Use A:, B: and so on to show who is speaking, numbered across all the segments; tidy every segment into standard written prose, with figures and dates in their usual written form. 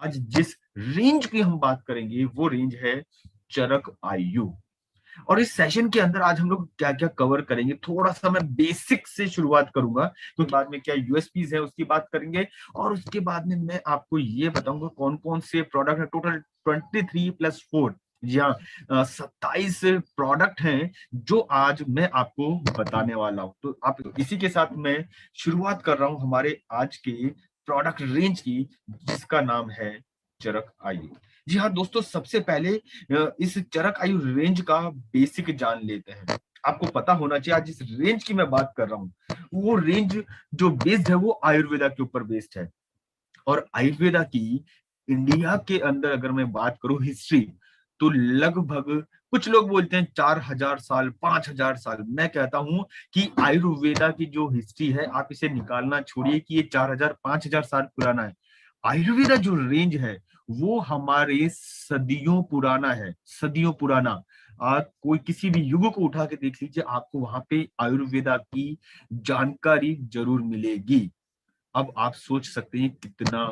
A: आज जिस रेंज की हम बात करेंगे वो रेंज है चरक आयु। और इस सेशन के अंदर आज हम लोग क्या क्या कवर करेंगे, थोड़ा सा मैं बेसिक से शुरुआत करूंगा, क्योंकि बाद में क्या यूएसपीज है उसकी बात करेंगे। और उसके बाद में मैं आपको ये बताऊंगा कौन कौन से प्रोडक्ट है। टोटल 23+4, जी हाँ, 27 प्रोडक्ट हैं जो आज मैं आपको बताने वाला हूं। तो आप इसी के साथ मैं शुरुआत कर रहा हूं हमारे आज के प्रोडक्ट रेंज की, जिसका नाम है चरक आयु। जी हाँ दोस्तों, सबसे पहले इस चरक आयु रेंज का बेसिक जान लेते हैं। आपको पता होना चाहिए आज जिस रेंज की मैं बात कर रहा हूँ वो रेंज जो बेस्ड है वो आयुर्वेदा के ऊपर बेस्ड है। और आयुर्वेदा की इंडिया के अंदर अगर मैं बात करूं हिस्ट्री, तो लगभग कुछ लोग बोलते हैं 4,000 साल, 5,000 साल। मैं कहता हूं कि आयुर्वेदा की जो हिस्ट्री है आप इसे निकालना छोड़िए कि ये 4,000 5,000 साल पुराना है। आयुर्वेदा जो रेंज है वो हमारे सदियों पुराना है, सदियों पुराना। आप कोई किसी भी युग को उठा के देख लीजिए, आपको वहां पे आयुर्वेदा की जानकारी जरूर मिलेगी। अब आप सोच सकते हैं कितना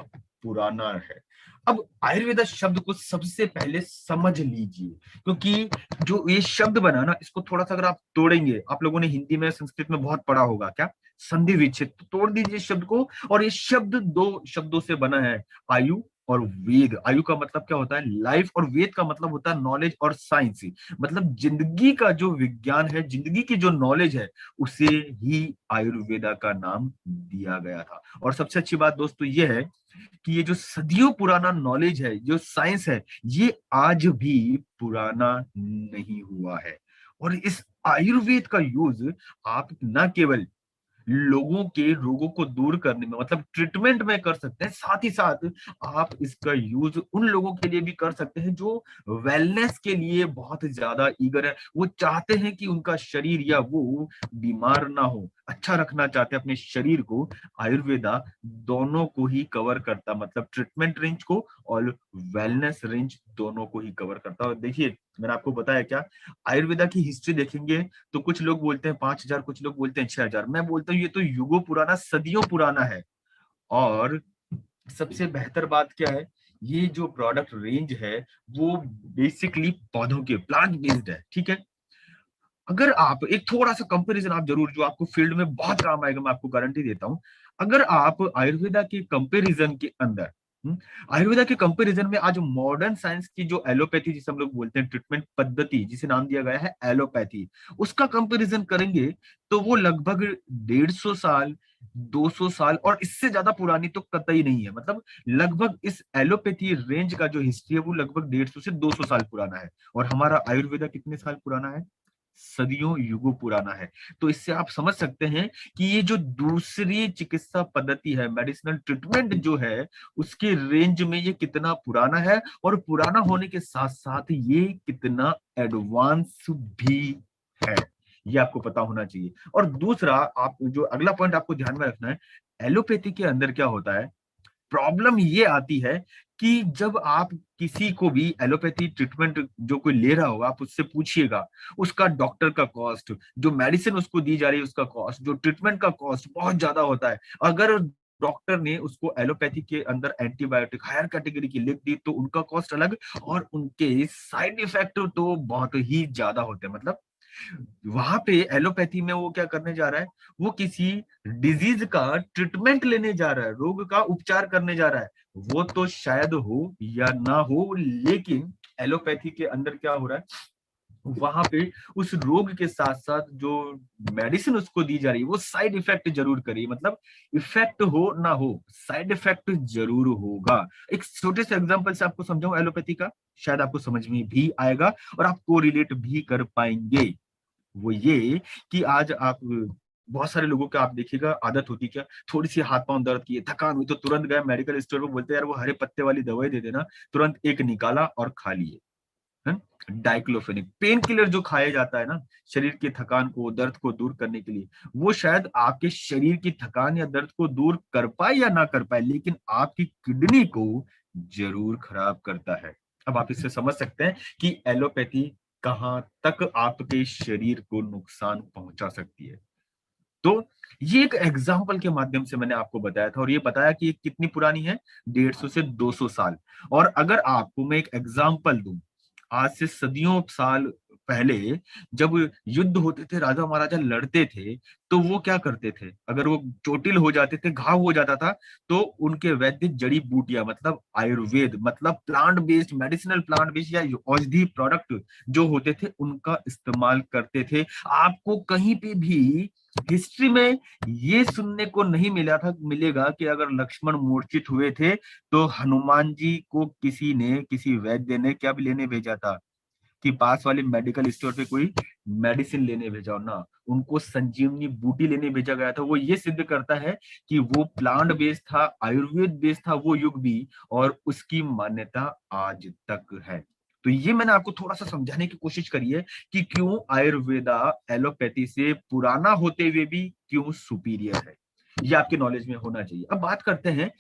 A: पुराना है। अब आयुर्वेदा शब्द को सबसे पहले समझ लीजिए, क्योंकि जो ये शब्द बना ना, इसको थोड़ा सा अगर आप तोड़ेंगे, आप लोगों ने हिंदी में संस्कृत में बहुत पढ़ा होगा क्या, संधि विच्छेद, तो तोड़ दीजिए शब्द को। और ये शब्द दो शब्दों से बना है, आयु और वेद। आयु का मतलब क्या होता है, लाइफ, और वेद का मतलब होता है नॉलेज और साइंस। मतलब जिंदगी का जो विज्ञान है, जिंदगी की जो नॉलेज है, उसे ही आयुर्वेदा का नाम दिया गया था। और सबसे अच्छी बात दोस्तों ये है कि ये जो सदियों पुराना नॉलेज है, जो साइंस है, ये आज भी पुराना नहीं हुआ है। और इस आयुर्वेद का यूज आप न केवल लोगों के रोगों को दूर करने में, मतलब ट्रीटमेंट में कर सकते हैं, साथ ही साथ आप इसका यूज उन लोगों के लिए भी कर सकते हैं जो वेलनेस के लिए बहुत ज्यादा ईगर है। वो चाहते हैं कि उनका शरीर या वो बीमार ना हो, अच्छा रखना चाहते हैं अपने शरीर को। आयुर्वेदा दोनों को ही कवर करता, मतलब ट्रीटमेंट रेंज को और वेलनेस रेंज दोनों को ही कवर करता है। और देखिए, मैंने आपको बताया क्या, आयुर्वेदा की हिस्ट्री देखेंगे तो कुछ लोग बोलते हैं 5,000, कुछ लोग बोलते हैं 6,000। मैं बोलता हूँ ये तो युगों पुराना, सदियों पुराना है। और सबसे बेहतर बात क्या है, ये जो प्रोडक्ट रेंज है वो बेसिकली पौधों के, प्लांट बेस्ड है, ठीक है। अगर आप एक थोड़ा सा कंपैरिजन आप जरूर, जो आपको फील्ड में बहुत काम आएगा, मैं आपको गारंटी देता हूं। अगर आप आयुर्वेदा के कंपैरिजन के अंदर, आयुर्वेदा के कंपैरिजन में आज मॉडर्न साइंस की जो एलोपैथी, जिसे हम लोग बोलते हैं ट्रीटमेंट पद्धति, जिसे नाम दिया गया है एलोपैथी, उसका कंपैरिजन करेंगे तो वो लगभग 150 साल, 200 साल और इससे ज्यादा पुरानी तो कतई नहीं है। मतलब लगभग इस एलोपैथी रेंज का जो हिस्ट्री है वो लगभग 150 से 200 साल पुराना है। और हमारा आयुर्वेदा कितने साल पुराना है, सदियों युगों पुराना है। तो इससे आप समझ सकते हैं कि ये जो दूसरी चिकित्सा पद्धति है, मेडिसिनल ट्रीटमेंट जो है, उसके रेंज में ये कितना पुराना है, और पुराना होने के साथ साथ ये कितना एडवांस भी है, ये आपको पता होना चाहिए। और दूसरा, आप जो अगला पॉइंट आपको ध्यान में रखना है, एलोपैथी के अंदर क्या होता है, प्रॉब्लम ये आती है कि जब आप किसी को भी एलोपैथी ट्रीटमेंट जो कोई ले रहा होगा, आप उससे पूछिएगा, उसका डॉक्टर का कॉस्ट, जो मेडिसिन उसको दी जा रही है उसका कॉस्ट, जो ट्रीटमेंट का कॉस्ट बहुत ज्यादा होता है। अगर डॉक्टर ने उसको एलोपैथी के अंदर एंटीबायोटिक हायर कैटेगरी की लिख दी तो उनका कॉस्ट अलग, और उनके साइड इफेक्ट तो बहुत ही ज्यादा होते हैं। मतलब वहां पे एलोपैथी में वो क्या करने जा रहा है, वो किसी डिजीज का ट्रीटमेंट लेने जा रहा है, रोग का उपचार करने जा रहा है। वो तो शायद हो या ना हो, लेकिन एलोपैथी के अंदर क्या हो रहा है, वहां पे उस रोग के साथ साथ जो मेडिसिन उसको दी जा रही है वो साइड इफेक्ट जरूर करी, मतलब इफेक्ट हो ना हो, साइड इफेक्ट जरूर होगा। एक छोटे से एग्जांपल से आपको समझाऊं एलोपैथी का, शायद आपको समझ में भी आएगा और आप कोरिलेट भी कर पाएंगे। वो ये कि आज आप, बहुत सारे लोगों का आप देखिएगा आदत होती क्या, थोड़ी सी हाथ पांव दर्द की, थकान हुई तो तुरंत गए मेडिकल स्टोर में, बोलते हैं यार वो हरे पत्ते वाली दवाई दे देना, तुरंत एक निकाला और खा लिए। डाइक्लोफेनिक पेन किलर जो खाया जाता है ना, शरीर की थकान को, दर्द को दूर करने के लिए, वो शायद आपके शरीर की थकान या दर्द को दूर कर पाए या ना कर पाए, लेकिन आपकी किडनी को जरूर खराब करता है। अब आप इससे समझ सकते हैं कि एलोपैथी कहां तक आपके शरीर को नुकसान पहुंचा सकती है। तो ये एक एग्जाम्पल के माध्यम से मैंने आपको बताया था, और ये बताया कि ये कितनी पुरानी है, 150 से 200 साल। और अगर आपको मैं एक एग्जाम्पल दूं, आज से सदियों साल पहले जब युद्ध होते थे, राजा महाराजा लड़ते थे, तो वो क्या करते थे, अगर वो चोटिल हो जाते थे, घाव हो जाता था, तो उनके वैद्य जड़ी बूटियां, मतलब आयुर्वेद, मतलब plant based medicinal, plant based या औषधि प्रोडक्ट जो होते थे, उनका इस्तेमाल करते थे। आपको कहीं पे भी हिस्ट्री में ये सुनने को नहीं मिलेगा कि अगर लक्ष्मण मूर्छित हुए थे तो हनुमान जी को किसी वैद्य ने क्या भी लेने भेजा था, कि पास वाले मेडिकल स्टोर पे कोई मेडिसिन लेने भेजा हो ना, उनको संजीवनी बूटी लेने भेजा गया था। वो ये सिद्ध करता है कि वो प्लांट बेस्ड था, आयुर्वेद बेस्ड था वो युग भी, और उसकी मान्यता आज तक है। तो ये मैंने आपको थोड़ा सा समझाने की कोशिश करी है कि क्यों आयुर्वेदा एलोपैथी से पुराना होते हुए भी क्यों सुपीरियर है। ये आपके नॉलेज में होना चाहिए। अब बात करते हैं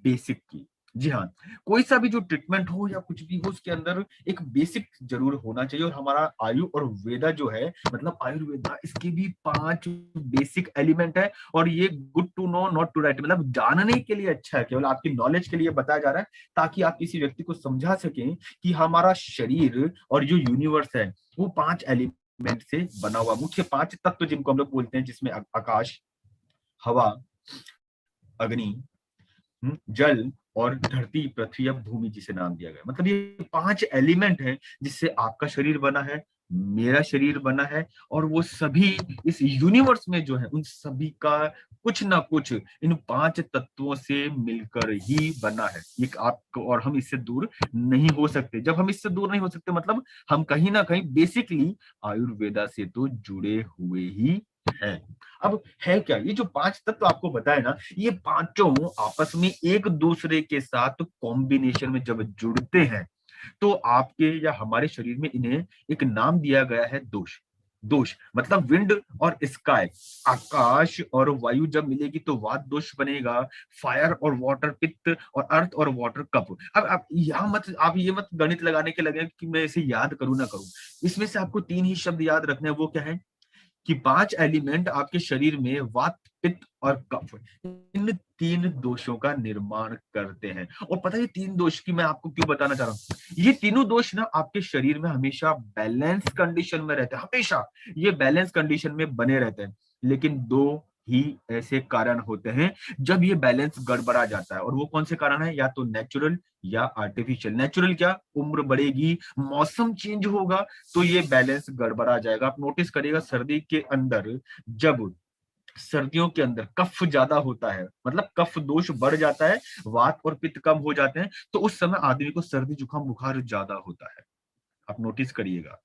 A: बेसिक की। जी हाँ, कोई सा भी जो ट्रीटमेंट हो या कुछ भी हो, उसके अंदर एक बेसिक जरूर होना चाहिए। और हमारा आयु और वेदा जो है, मतलब आयुर्वेदा, इसके भी 5 बेसिक एलिमेंट है। और ये good to know not to write, मतलब जानने के लिए अच्छा है, केवल आपकी नॉलेज के लिए बताया जा रहा है, ताकि आप किसी व्यक्ति को समझा सकें कि हमारा शरीर और जो यूनिवर्स है वो 5 एलिमेंट से बना हुआ, मुख्य 5 तत्व जिनको हम लोग बोलते हैं, जिसमें आकाश, हवा, अग्नि, जल और धरती, पृथ्वी या भूमि, जिसे नाम दिया गया। मतलब ये 5 एलिमेंट हैं जिससे आपका शरीर बना है, मेरा शरीर बना है, और वो सभी इस यूनिवर्स में जो है उन सभी का कुछ ना कुछ इन 5 तत्वों से मिलकर ही बना है। ये आप और हम इससे दूर नहीं हो सकते। जब हम इससे दूर नहीं हो सकते, मतलब हम कहीं ना कहीं बेसिकली आयुर्वेदा से तो जुड़े हुए ही हैं। अब है क्या, ये जो 5 तत्व आपको बताए ना, ये पांचों आपस में एक दूसरे के साथ कॉम्बिनेशन में जब जुड़ते हैं, तो आपके या हमारे शरीर में इन्हें एक नाम दिया गया है, दोष। दोष मतलब विंड और स्काई, आकाश और वायु जब मिलेगी तो वात दोष बनेगा, फायर और वाटर पित्त, और अर्थ और वाटर कफ। अब आप यहाँ मत, आप ये मत गणित लगाने के लगे कि मैं इसे याद करूं ना करूं। इसमें से आपको 3 ही शब्द याद रखने हैं। वो क्या है कि 5 एलिमेंट आपके शरीर में वात, पित्त और कफ, इन 3 दोषों का निर्माण करते हैं। और पता है ये 3 दोष की मैं आपको क्यों बताना चाह रहा हूं, ये तीनों दोष ना आपके शरीर में हमेशा बैलेंस कंडीशन में रहते हैं, हमेशा ये बैलेंस कंडीशन में बने रहते हैं। लेकिन 2 ही ऐसे कारण होते हैं जब ये बैलेंस गड़बड़ा जाता है, और वो कौन से कारण है, या तो नेचुरल या आर्टिफिशियल। नेचुरल क्या, उम्र बढ़ेगी, मौसम चेंज होगा, तो ये बैलेंस गड़बड़ा जाएगा। आप नोटिस करिएगा सर्दी के अंदर, जब सर्दियों के अंदर कफ ज्यादा होता है, मतलब कफ दोष बढ़ जाता है, वात और पित्त कम हो जाते हैं, तो उस समय आदमी को सर्दी जुकाम बुखार ज्यादा होता है। आप नोटिस करिएगा।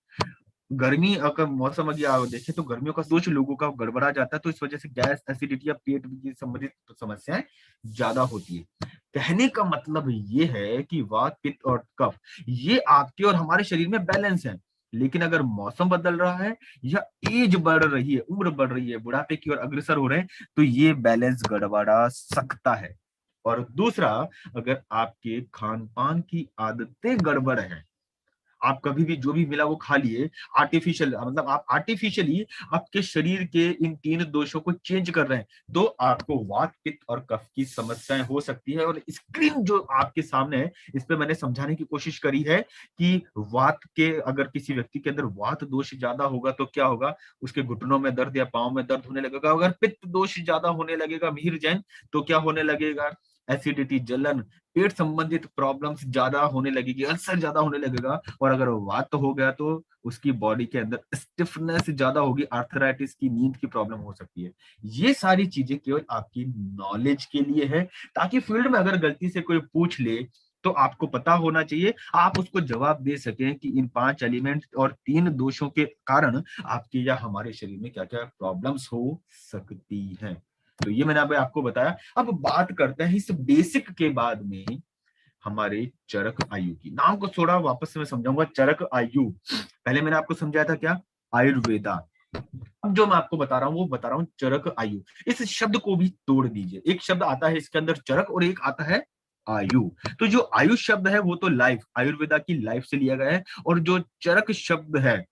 A: गर्मी अगर मौसम अगर आप देखें तो गर्मियों का दोष लोगों का गड़बड़ा जाता है, तो इस वजह से गैस, एसिडिटी या पेट की संबंधित समस्याएं ज्यादा होती है। कहने का मतलब ये है कि वात, पित्त और कफ ये आपके और हमारे शरीर में बैलेंस है। लेकिन अगर मौसम बदल रहा है या एज बढ़ रही है, उम्र बढ़ रही है, बुढ़ापे की ओर अग्रसर हो रहे हैं, तो ये बैलेंस गड़बड़ा सकता है। और दूसरा, अगर आपके खान पान की आदतें गड़बड़ है, आप कभी भी जो भी मिला वो खा लिए, आर्टिफिशियल, मतलब आप आर्टिफिशियली आपके शरीर के इन 3 दोषों को चेंज कर रहे हैं, तो आपको वात, पित्त और कफ की समस्याएं हो सकती है। और स्क्रीन जो आपके सामने है, इस पे मैंने समझाने की कोशिश करी है कि वात के, अगर किसी व्यक्ति के अंदर वात दोष ज्यादा होगा तो क्या होगा, उसके घुटनों में दर्द या पांव में दर्द होने लगेगा। अगर पित्त दोष ज्यादा होने लगेगा, मिहिर जैन, तो क्या होने लगेगा, एसिडिटी, जलन, पेट संबंधित प्रॉब्लम्स ज्यादा होने लगेगी, अल्सर ज्यादा होने लगेगा। और अगर वात हो गया तो उसकी बॉडी के अंदर स्टिफनेस ज्यादा होगी, आर्थराइटिस की, नींद की प्रॉब्लम हो सकती है। ये सारी चीजें केवल आपकी नॉलेज के लिए है, ताकि फील्ड में अगर गलती से कोई पूछ ले तो आपको पता होना चाहिए, आप उसको जवाब दे सकें कि इन 5 एलिमेंट और 3 दोषों के कारण आपके या हमारे शरीर में क्या क्या प्रॉब्लम्स हो सकती हैं। तो ये मैंने अभी आपको बताया। अब बात करते हैं इस बेसिक के बाद में हमारे चरक आयु की। नाम को थोड़ा वापस से मैं समझाऊंगा, चरक आयु। पहले मैंने आपको समझाया था क्या, आयुर्वेदा। अब जो मैं आपको बता रहा हूँ वो बता रहा हूँ चरक आयु। इस शब्द को भी तोड़ दीजिए, एक शब्द आता है इसके अंदर चरक, और एक आता है आयु। तो जो आयु शब्द है वो तो लाइफ, आयुर्वेदा की लाइफ से लिया गया है। और जो चरक शब्द है,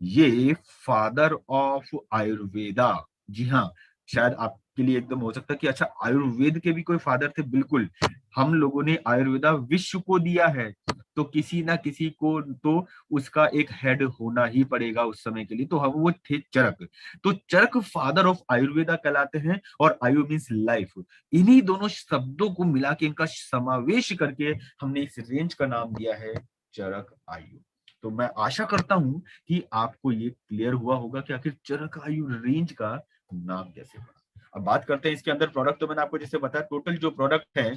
A: ये फादर ऑफ आयुर्वेदा, जी हाँ, शायद आपके लिए एकदम हो सकता है कि अच्छा आयुर्वेद के भी कोई फादर थे, बिल्कुल। हम लोगों ने आयुर्वेदा विश्व को दिया है, तो किसी ना किसी को तो उसका एक हेड होना ही पड़ेगा उस समय के लिए, तो हम वो थे चरक। तो चरक फादर ऑफ आयुर्वेदा कहलाते हैं, और आयु मीन्स लाइफ। इन्हीं दोनों शब्दों को मिला के, इनका समावेश करके हमने इस रेंज का नाम दिया है चरक आयु। तो मैं आशा करता हूं कि आपको ये क्लियर हुआ होगा कि आखिर चरक आयु रेंज का नाम कैसे पड़ा। अब बात करते हैं इसके अंदर प्रोडक्ट। तो मैंने आपको जैसे बताया, टोटल जो प्रोडक्ट है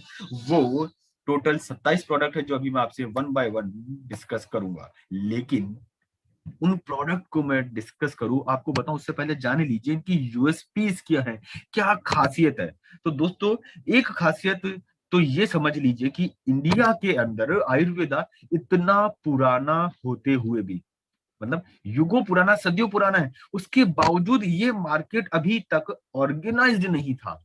A: वो टोटल 27 प्रोडक्ट है, जो अभी मैं आपसे वन बाय वन डिस्कस करूंगा। लेकिन उन प्रोडक्ट को मैं डिस्कस करूं, आपको बताऊं उससे पहले जान लीजिए इनकी यूएसपीज क्या है, क्या खासियत है। तो दोस्तों, एक खासियत तो ये समझ लीजिए कि इंडिया के अंदर आयुर्वेदा इतना पुराना होते हुए भी, मतलब युगों पुराना, सदियों पुराना है, उसके बावजूद ये मार्केट अभी तक ऑर्गेनाइज्ड नहीं था।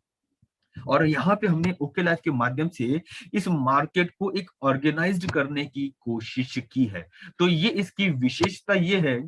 A: और यहाँ पे हमने ओके लाइफ के माध्यम से इस मार्केट को एक ऑर्गेनाइज्ड करने की कोशिश की है। तो ये इसकी विशेषता ये है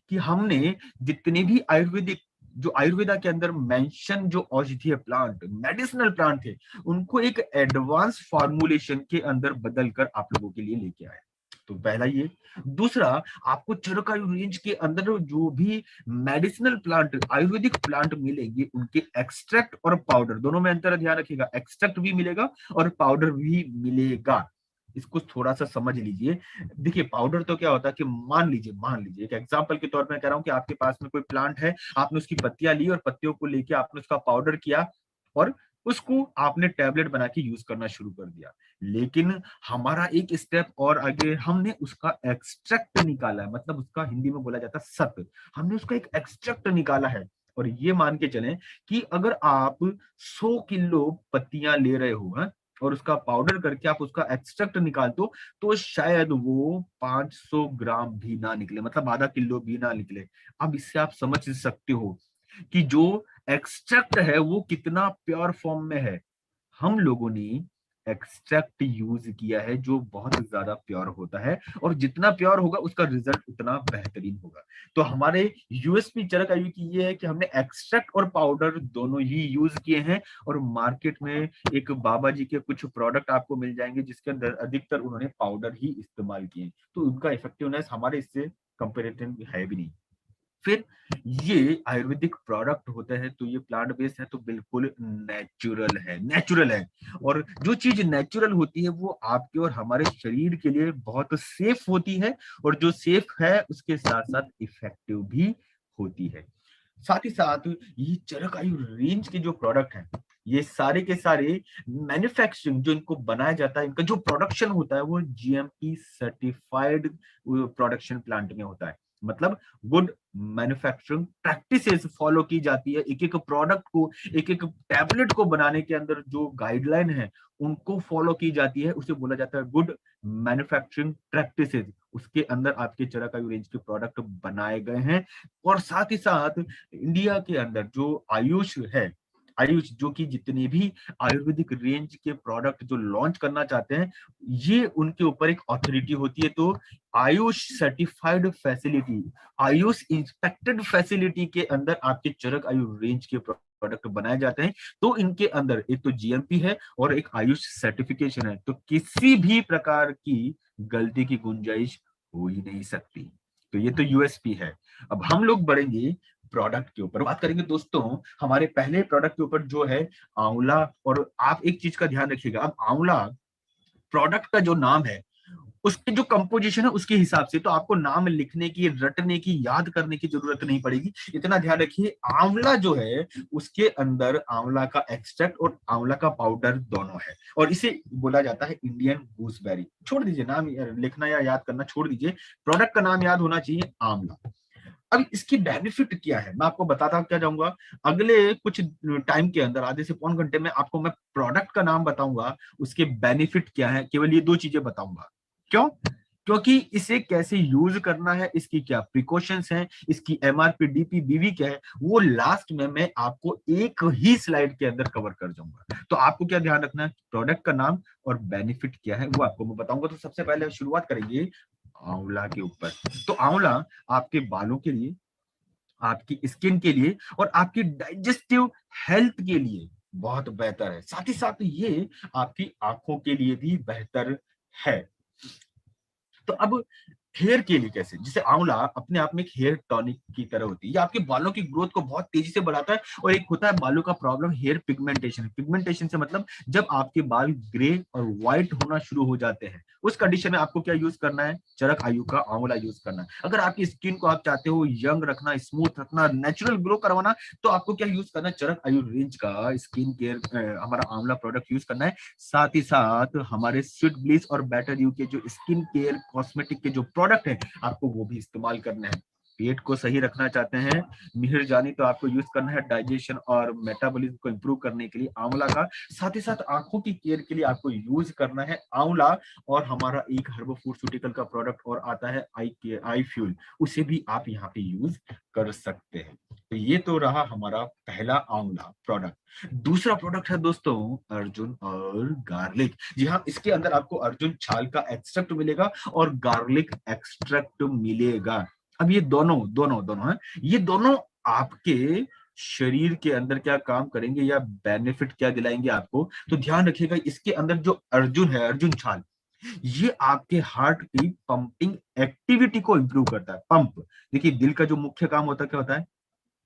A: कि हमने जितने भी आयुर्वेदिक, जो आयुर्वेदा के अंदर मेंशन जो औषधीय प्लांट, मेडिसिनल प्लांट थे, उनको एक एडवांस फॉर्मुलेशन के अंदर बदल कर आप लोगों के लिए लेके आए। तो पहला ये। दूसरा, आपको चरकायु रेंज के अंदर जो भी मेडिसिनल प्लांट, आयुर्वेदिक प्लांट मिलेंगे, उनके एक्सट्रैक्ट और पाउडर दोनों में अंतर ध्यान रखिएगा। एक्सट्रैक्ट भी मिलेगा और पाउडर भी मिलेगा। इसको थोड़ा सा समझ लीजिए। देखिए, पाउडर तो क्या होता है कि मान लीजिए एक एग्जांपल के तौर पर कह रहा हूं कि आपके पास में कोई प्लांट है, आपने उसकी पत्तियां ली और पत्तियों को लेके आपने उसका पाउडर किया, और उसको आपने टैबलेट बना के यूज करना शुरू कर दिया। लेकिन हमारा एक स्टेप और आगे, हमने उसका एक्सट्रैक्ट निकाला है, मतलब उसका हिंदी में बोला जाता है सत। हमने उसका एक एक्सट्रैक्ट निकाला है। और ये मान के चलें कि अगर आप 100 किलो पत्तियां ले रहे हो हैं, और उसका पाउडर करके आप उसका एक्सट्रैक्ट निकाल दो, तो शायद वो 500 ग्राम भी ना निकले, मतलब आधा किलो भी ना निकले। अब इससे आप समझ सकते हो कि जो एक्सट्रैक्ट है वो कितना प्योर फॉर्म में है। हम लोगों ने एक्सट्रैक्ट यूज किया है जो बहुत ज्यादा प्योर होता है, और जितना प्योर होगा उसका रिजल्ट उतना बेहतरीन होगा। तो हमारे यूएसपी चरक आयु की ये है कि हमने एक्सट्रैक्ट और पाउडर दोनों ही यूज किए हैं। और मार्केट में एक बाबा जी के कुछ प्रोडक्ट आपको मिल जाएंगे जिसके अंदर अधिकतर उन्होंने पाउडर ही इस्तेमाल किए, तो उनका इफेक्टिवनेस हमारे इससे कंपेरेटिव है भी नहीं। फिर ये आयुर्वेदिक प्रोडक्ट होता है, तो ये प्लांट बेस्ड है, तो बिल्कुल नेचुरल है। और जो चीज नेचुरल होती है वो आपके और हमारे शरीर के लिए बहुत सेफ होती है, और जो सेफ है उसके साथ साथ इफेक्टिव भी होती है। साथ ही साथ ये चरक आयु रेंज के जो प्रोडक्ट हैं, ये सारे के सारे मैन्युफैक्चरिंग जो इनको बनाया जाता है, इनका जो प्रोडक्शन होता है वो जीएमपी सर्टिफाइड प्रोडक्शन प्लांट में होता है। मतलब गुड मैन्युफैक्चरिंग प्रैक्टिसेस फॉलो की जाती है। एक एक प्रोडक्ट को, एक एक टैबलेट को बनाने के अंदर जो गाइडलाइन है उनको फॉलो की जाती है, उसे बोला जाता है गुड मैन्युफैक्चरिंग प्रैक्टिसेस। उसके अंदर आपके चरकायु रेंज के प्रोडक्ट बनाए गए हैं। और साथ ही साथ इंडिया के अंदर जो आयुष है, आयुष जो कि जितने भी आयुर्वेदिक रेंज के प्रोडक्ट जो लॉन्च करना चाहते हैं, ये उनके ऊपर एक अथॉरिटी होती है। तो Ayush certified facility, Ayush inspected facility के अंदर आपके चरक आयु रेंज के प्रोडक्ट बनाए जाते हैं। तो इनके अंदर एक तो जीएमपी है और एक आयुष सर्टिफिकेशन है, तो किसी भी प्रकार की गलती की गुंजाइश हो ही नहीं सकती। तो ये तो यूएसपी है। अब हम लोग बढ़ेंगे प्रोडक्ट के ऊपर, बात करेंगे दोस्तों हमारे पहले प्रोडक्ट के ऊपर जो है आंवला। और आप एक चीज का ध्यान रखिएगा, अब आंवला प्रोडक्ट का जो नाम है, उसकी जो कंपोजिशन है उसके हिसाब से, तो आपको नाम लिखने की, रटने की, याद करने की जरूरत नहीं पड़ेगी। इतना ध्यान रखिए, आंवला जो है उसके अंदर आंवला का एक्सट्रैक्ट और आंवला का पाउडर दोनों है, और इसे बोला जाता है इंडियन गूसबेरी। छोड़ दीजिए नाम लिखना या याद करना, छोड़ दीजिए, प्रोडक्ट का नाम याद होना चाहिए आंवला। अब इसकी बेनिफिट क्या है मैं आपको बताता क्या जाऊंगा। अगले कुछ टाइम के अंदर, आधे से पौन घंटे में आपको मैं प्रोडक्ट का नाम बताऊंगा, उसके बेनिफिट क्या है, केवल ये दो चीजें बताऊंगा। क्यों? क्योंकि इसे कैसे यूज करना है, इसकी क्या प्रिकॉशंस हैं, इसकी एमआरपी, डीपी, बीवी क्या है, वो लास्ट में मैं आपको एक ही स्लाइड के अंदर कवर कर जाऊंगा। तो आपको क्या ध्यान रखना है, प्रोडक्ट का नाम और बेनिफिट क्या है वो आपको मैं बताऊंगा। तो सबसे पहले शुरुआत करेंगे आंवला के ऊपर। तो आंवला आपके बालों के लिए, आपकी स्किन के लिए और आपकी डाइजेस्टिव हेल्थ के लिए बहुत बेहतर है। साथ ही साथ ये आपकी आंखों के लिए भी बेहतर है। तो अब हेयर के लिए कैसे, जैसे आंवला अपने आप में एक हेयर टॉनिक की तरह होती है, ये आपके बालों की ग्रोथ को बहुत तेजी से बढ़ाता है। और एक होता है बालों का प्रॉब्लम हेयर पिगमेंटेशन। पिगमेंटेशन से मतलब जब आपके बाल ग्रे और व्हाइट होना शुरू हो जाते हैं, उस कंडीशन में आपको क्या यूज करना है, चरक आयु का आंवला यूज करना है। अगर आपकी स्किन को आप चाहते हो यंग रखना, स्मूथ रखना, नेचुरल ग्लो करवाना, तो आपको क्या यूज करना है, चरक आयु रेंज का स्किन केयर हमारा आंवला प्रोडक्ट यूज करना है। साथ ही साथ हमारे स्वीट ब्लीच और बेटर यू के जो स्किन केयर कॉस्मेटिक के जो प्रोडक्ट है, आपको वो भी इस्तेमाल करना है। पेट को सही रखना चाहते हैं, मिहिर जानी, तो आपको यूज करना है डाइजेशन और मेटाबॉलिज्म को इंप्रूव करने के लिए आंवला का। साथ ही साथ आंखों की केयर के लिए आपको यूज करना है आंवला। और हमारा एक हर्बल फूडस्यूटिकल का प्रोडक्ट और आता है आई केयर, आई फ्यूल, उसे भी आप यहाँ पे यूज कर सकते हैं। तो ये तो रहा हमारा पहला आंवला प्रोडक्ट। दूसरा प्रोडक्ट है दोस्तों अर्जुन और गार्लिक। जी हाँ, इसके अंदर आपको अर्जुन छाल का एक्सट्रैक्ट मिलेगा और गार्लिक एक्सट्रैक्ट मिलेगा। अब ये दोनों दोनों दोनों है, ये दोनों आपके शरीर के अंदर क्या काम करेंगे या बेनिफिट क्या दिलाएंगे आपको, तो ध्यान रखिएगा। इसके अंदर जो अर्जुन है, अर्जुन छाल, ये आपके हार्ट की पंपिंग एक्टिविटी को इंप्रूव करता है। पंप, देखिए दिल का जो मुख्य काम होता है क्या होता है,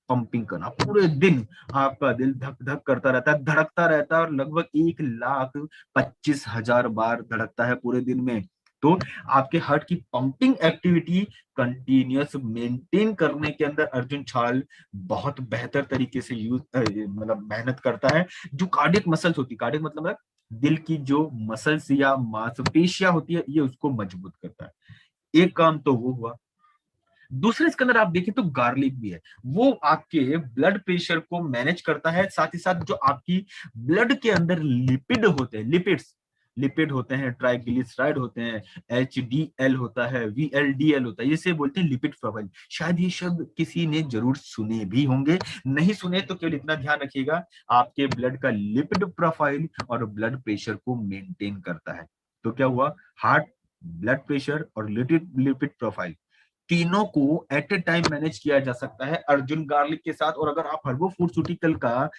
A: पंपिंग करना। पूरे दिन आपका दिल धक धक करता रहता है, धड़कता रहता है, और लगभग 1,25,000 बार धड़कता है पूरे दिन में। तो आपके हार्ट की पंपिंग एक्टिविटी कंटिन्यूअस मेंटेन करने के अंदर अर्जुन छाल बहुत बेहतर तरीके से यूज मतलब मेहनत करता है। जो कार्डियक मसल्स होती है, कार्डियक मतलब है दिल की जो मसल्स या मांसपेशियां होती है, ये उसको मजबूत करता है। एक काम तो वो हुआ। दूसरे इसके अंदर आप देखें तो गार्लिक भी है, वो आपके ब्लड प्रेशर को मैनेज करता है। साथ ही साथ जो आपकी ब्लड के अंदर लिपिड होते हैं, लिपिड्स, लिपिड होते हैं, ट्राइग्लिसराइड होते हैं, एचडीएल होता है, वीएलडीएल होता है, इसे बोलते हैं लिपिड प्रोफाइल। शायद ये शब्द किसी ने जरूर सुने भी होंगे, नहीं सुने तो केवल इतना ध्यान रखिएगा, आपके ब्लड का लिपिड प्रोफाइल और ब्लड प्रेशर को मेंटेन करता है। तो क्या हुआ, हार्ट, ब्लड प्रेशर और लिपिड लिपिड प्रोफाइल, तीनों को एट ए टाइम मैनेज किया जा सकता है अर्जुन गार्लिक के साथ। और अगर आप हर्बल फूडस्यूटिकल का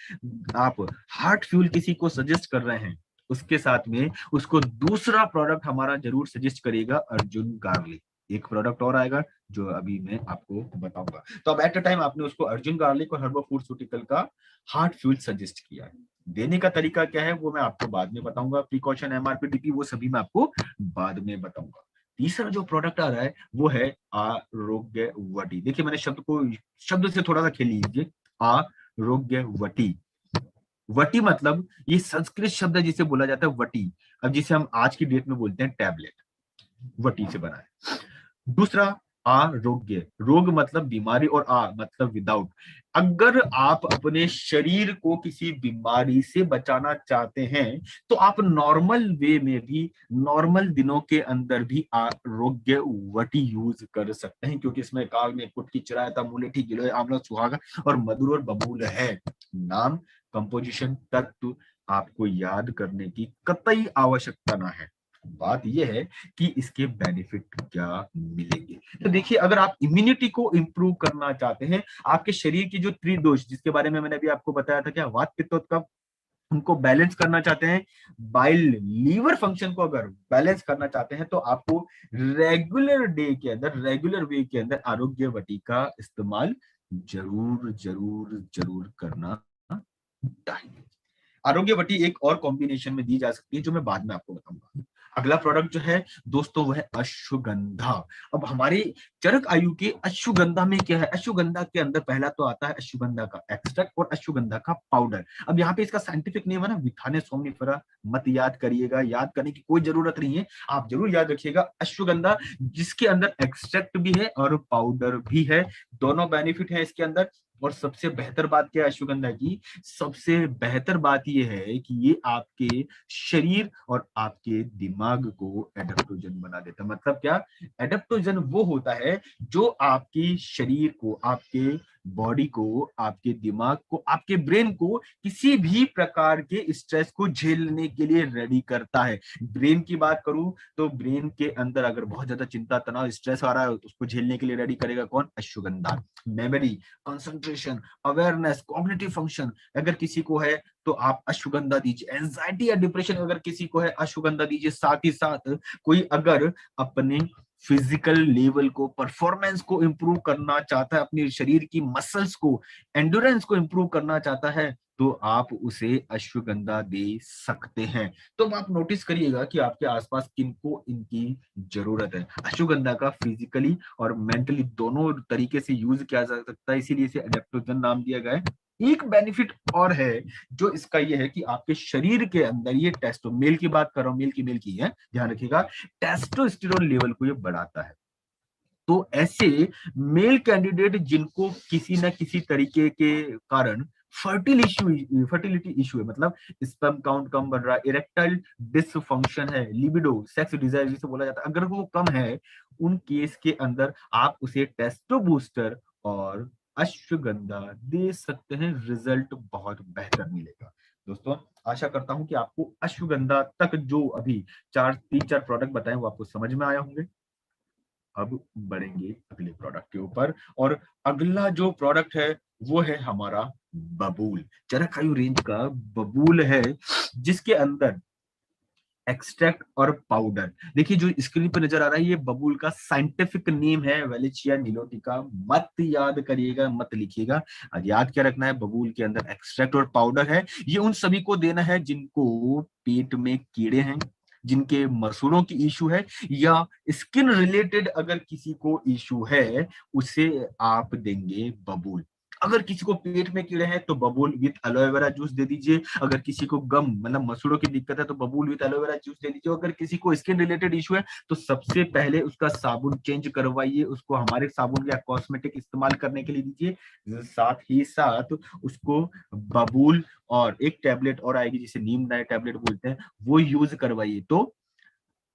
A: आप हार्ट फ्यूल किसी को सजेस्ट कर रहे हैं, उसके साथ में उसको दूसरा प्रोडक्ट हमारा जरूर सजेस्ट करिएगा, अर्जुन गार्लिक। एक प्रोडक्ट और आएगा जो अभी मैं आपको बताऊंगा। तो अब एट अ टाइम आपने उसको अर्जुन गार्लिक और हर्बल फूडस्यूटिकल का हार्ट फ्यूल सजेस्ट किया है। देने का तरीका क्या है वो मैं आपको बाद में बताऊंगा, प्रिकॉशन, एमआरपी, डीपी, वो सभी मैं आपको बाद में बताऊंगा। तीसरा जो प्रोडक्ट आ रहा है वो है आरोग्यवटी। देखिए मैंने शब्द को, शब्द से थोड़ा सा खेल लीजिए, आरोग्यवटी। वटी मतलब ये संस्कृत शब्द है जिसे बोला जाता है वटी, अब जिसे हम आज की डेट में बोलते हैं टैबलेट, वटी से बना है। दूसरा आरोग्य, रोग मतलब बीमारी और आ मतलब विदाउट। अगर आप अपने शरीर को किसी बीमारी से बचाना चाहते हैं तो आप नॉर्मल वे में भी, नॉर्मल दिनों के अंदर भी आरोग्य वटी यूज कर सकते हैं, क्योंकि इसमें काल में कुटकी, चिरायता, मुलेठी, गिलोय, आंवला, सुहागा और मधुर और बबूल है। नाम, कंपोजिशन, तत्व आपको याद करने की कतई आवश्यकता ना है। बात यह है कि इसके बेनिफिट क्या मिलेंगे। तो देखिए, अगर आप इम्यूनिटी को इंप्रूव करना चाहते हैं, आपके शरीर की जो त्रिदोष, जिसके बारे में मैंने अभी आपको बताया था, क्या वात पित्त कफ, उनको बैलेंस करना चाहते हैं, बाइल लीवर फंक्शन को अगर बैलेंस करना चाहते हैं, तो आपको रेगुलर डे के अंदर, रेगुलर वे के अंदर आरोग्य वटी का इस्तेमाल जरूर जरूर जरूर करना चाहिए। आरोग्य वटी एक और कॉम्बिनेशन में दी जा सकती है जो मैं बाद में आपको बताऊंगा। अगला प्रोडक्ट जो है दोस्तों वो है अश्वगंधा। अब हमारे चरक आयु के अश्वगंधा में क्या है, अश्वगंधा के अंदर पहला तो आता है अश्वगंधा का एक्सट्रैक्ट और अश्वगंधा का पाउडर। अब यहाँ पे इसका साइंटिफिक नेम है ना विथाने सोमनिफेरा, मत याद करिएगा, याद करने की कोई जरूरत नहीं है, आप जरूर याद रखिएगा अश्वगंधा, जिसके अंदर एक्सट्रैक्ट भी है और पाउडर भी है, दोनों बेनिफिट है इसके अंदर। और सबसे बेहतर बात क्या है अश्वगंधा की, सबसे बेहतर बात यह है कि ये आपके शरीर और आपके दिमाग को एडेप्टोजन बना देता है। मतलब क्या, एडेप्टोजन वो होता है जो आपके शरीर को, आपके बॉडी को, आपके दिमाग को, आपके ब्रेन को किसी भी प्रकार के स्ट्रेस को झेलने के लिए रेडी करता है। ब्रेन की बात करूं तो ब्रेन के अंदर अगर बहुत ज्यादा चिंता, तनाव, स्ट्रेस आ रहा है, उसको झेलने के लिए रेडी करेगा कौन? Ashwagandha. Memory, concentration, awareness, cognitive function अगर किसी को है तो आप अश्वगंधा दीजिए। एंजाइटी या डिप्रेशन अगर किसी को है, अश्वगंधा दीजिए। साथ ही साथ कोई अगर अपने फिजिकल लेवल को, परफॉर्मेंस को इंप्रूव करना चाहता है, अपने शरीर की मसल्स को, एंड्योरेंस को इंप्रूव करना चाहता है, तो आप उसे अश्वगंधा दे सकते हैं। तो आप नोटिस करिएगा कि आपके आसपास किनको इनकी जरूरत है। अश्वगंधा का फिजिकली और मेंटली दोनों तरीके से यूज किया जा सकता है, इसीलिए इसे एडेप्टोजन नाम दिया गया है। एक बेनिफिट और है जो इसका ये है कि आपके शरीर के अंदर ये टेस्टो, मेल की बात कर रहा हूं, मेल की है, ध्यान रखिएगा, टेस्टोस्टेरोन लेवल को ये बढ़ाता है। तो ऐसे मेल कैंडिडेट जिनको किसी न किसी तरीके के कारण फर्टिलिटी इशू है, मतलब स्पर्म काउंट कम बढ़ रहा है, इरेक्टाइल डिसफंक्शन है, लिबिडो, सेक्स डिजायर जिसे बोला जाता है, अगर वो कम है, उन केस के अंदर आप उसे टेस्टो बूस्टर और अश्वगंधा दे सकते हैं। रिजल्ट बहुत बेहतर मिलेगा। दोस्तों, आशा करता हूं कि आपको अश्वगंधा तक जो अभी तीन चार प्रोडक्ट बताए वो आपको समझ में आया होंगे। अब बढ़ेंगे अगले प्रोडक्ट के ऊपर, और अगला जो प्रोडक्ट है वो है हमारा बबूल। चरक आयु रेंज का बबूल है, जिसके अंदर एक्सट्रैक्ट और पाउडर, देखिए जो स्क्रीन पर नजर आ रहा है, ये बबूल का साइंटिफिक नेम है वेलिचिया निलोटिका। मत याद करिएगा, मत लिखिएगा। आज याद क्या रखना है, बबूल के अंदर एक्सट्रैक्ट और पाउडर है। ये उन सभी को देना है जिनको पेट में कीड़े हैं, जिनके मसूड़ों की इशू है, या स्किन रिलेटेड अगर किसी को इशू है, उसे आप देंगे बबूल। अगर किसी को पेट में कीड़े हैं तो बबूल विथ एलोवेरा जूस दे दीजिए। अगर किसी को गम मतलब मसूड़ों की दिक्कत है तो बबूल विथ एलोवेरा जूस दे दीजिए। अगर किसी को स्किन रिलेटेड इशू है तो सबसे पहले उसका साबुन चेंज करवाइए, उसको हमारे साबुन या कॉस्मेटिक इस्तेमाल करने के लिए दीजिए। साथ ही साथ उसको बबूल और एक टैबलेट और आएगी जिसे नीम टैबलेट बोलते हैं, वो यूज करवाइए। तो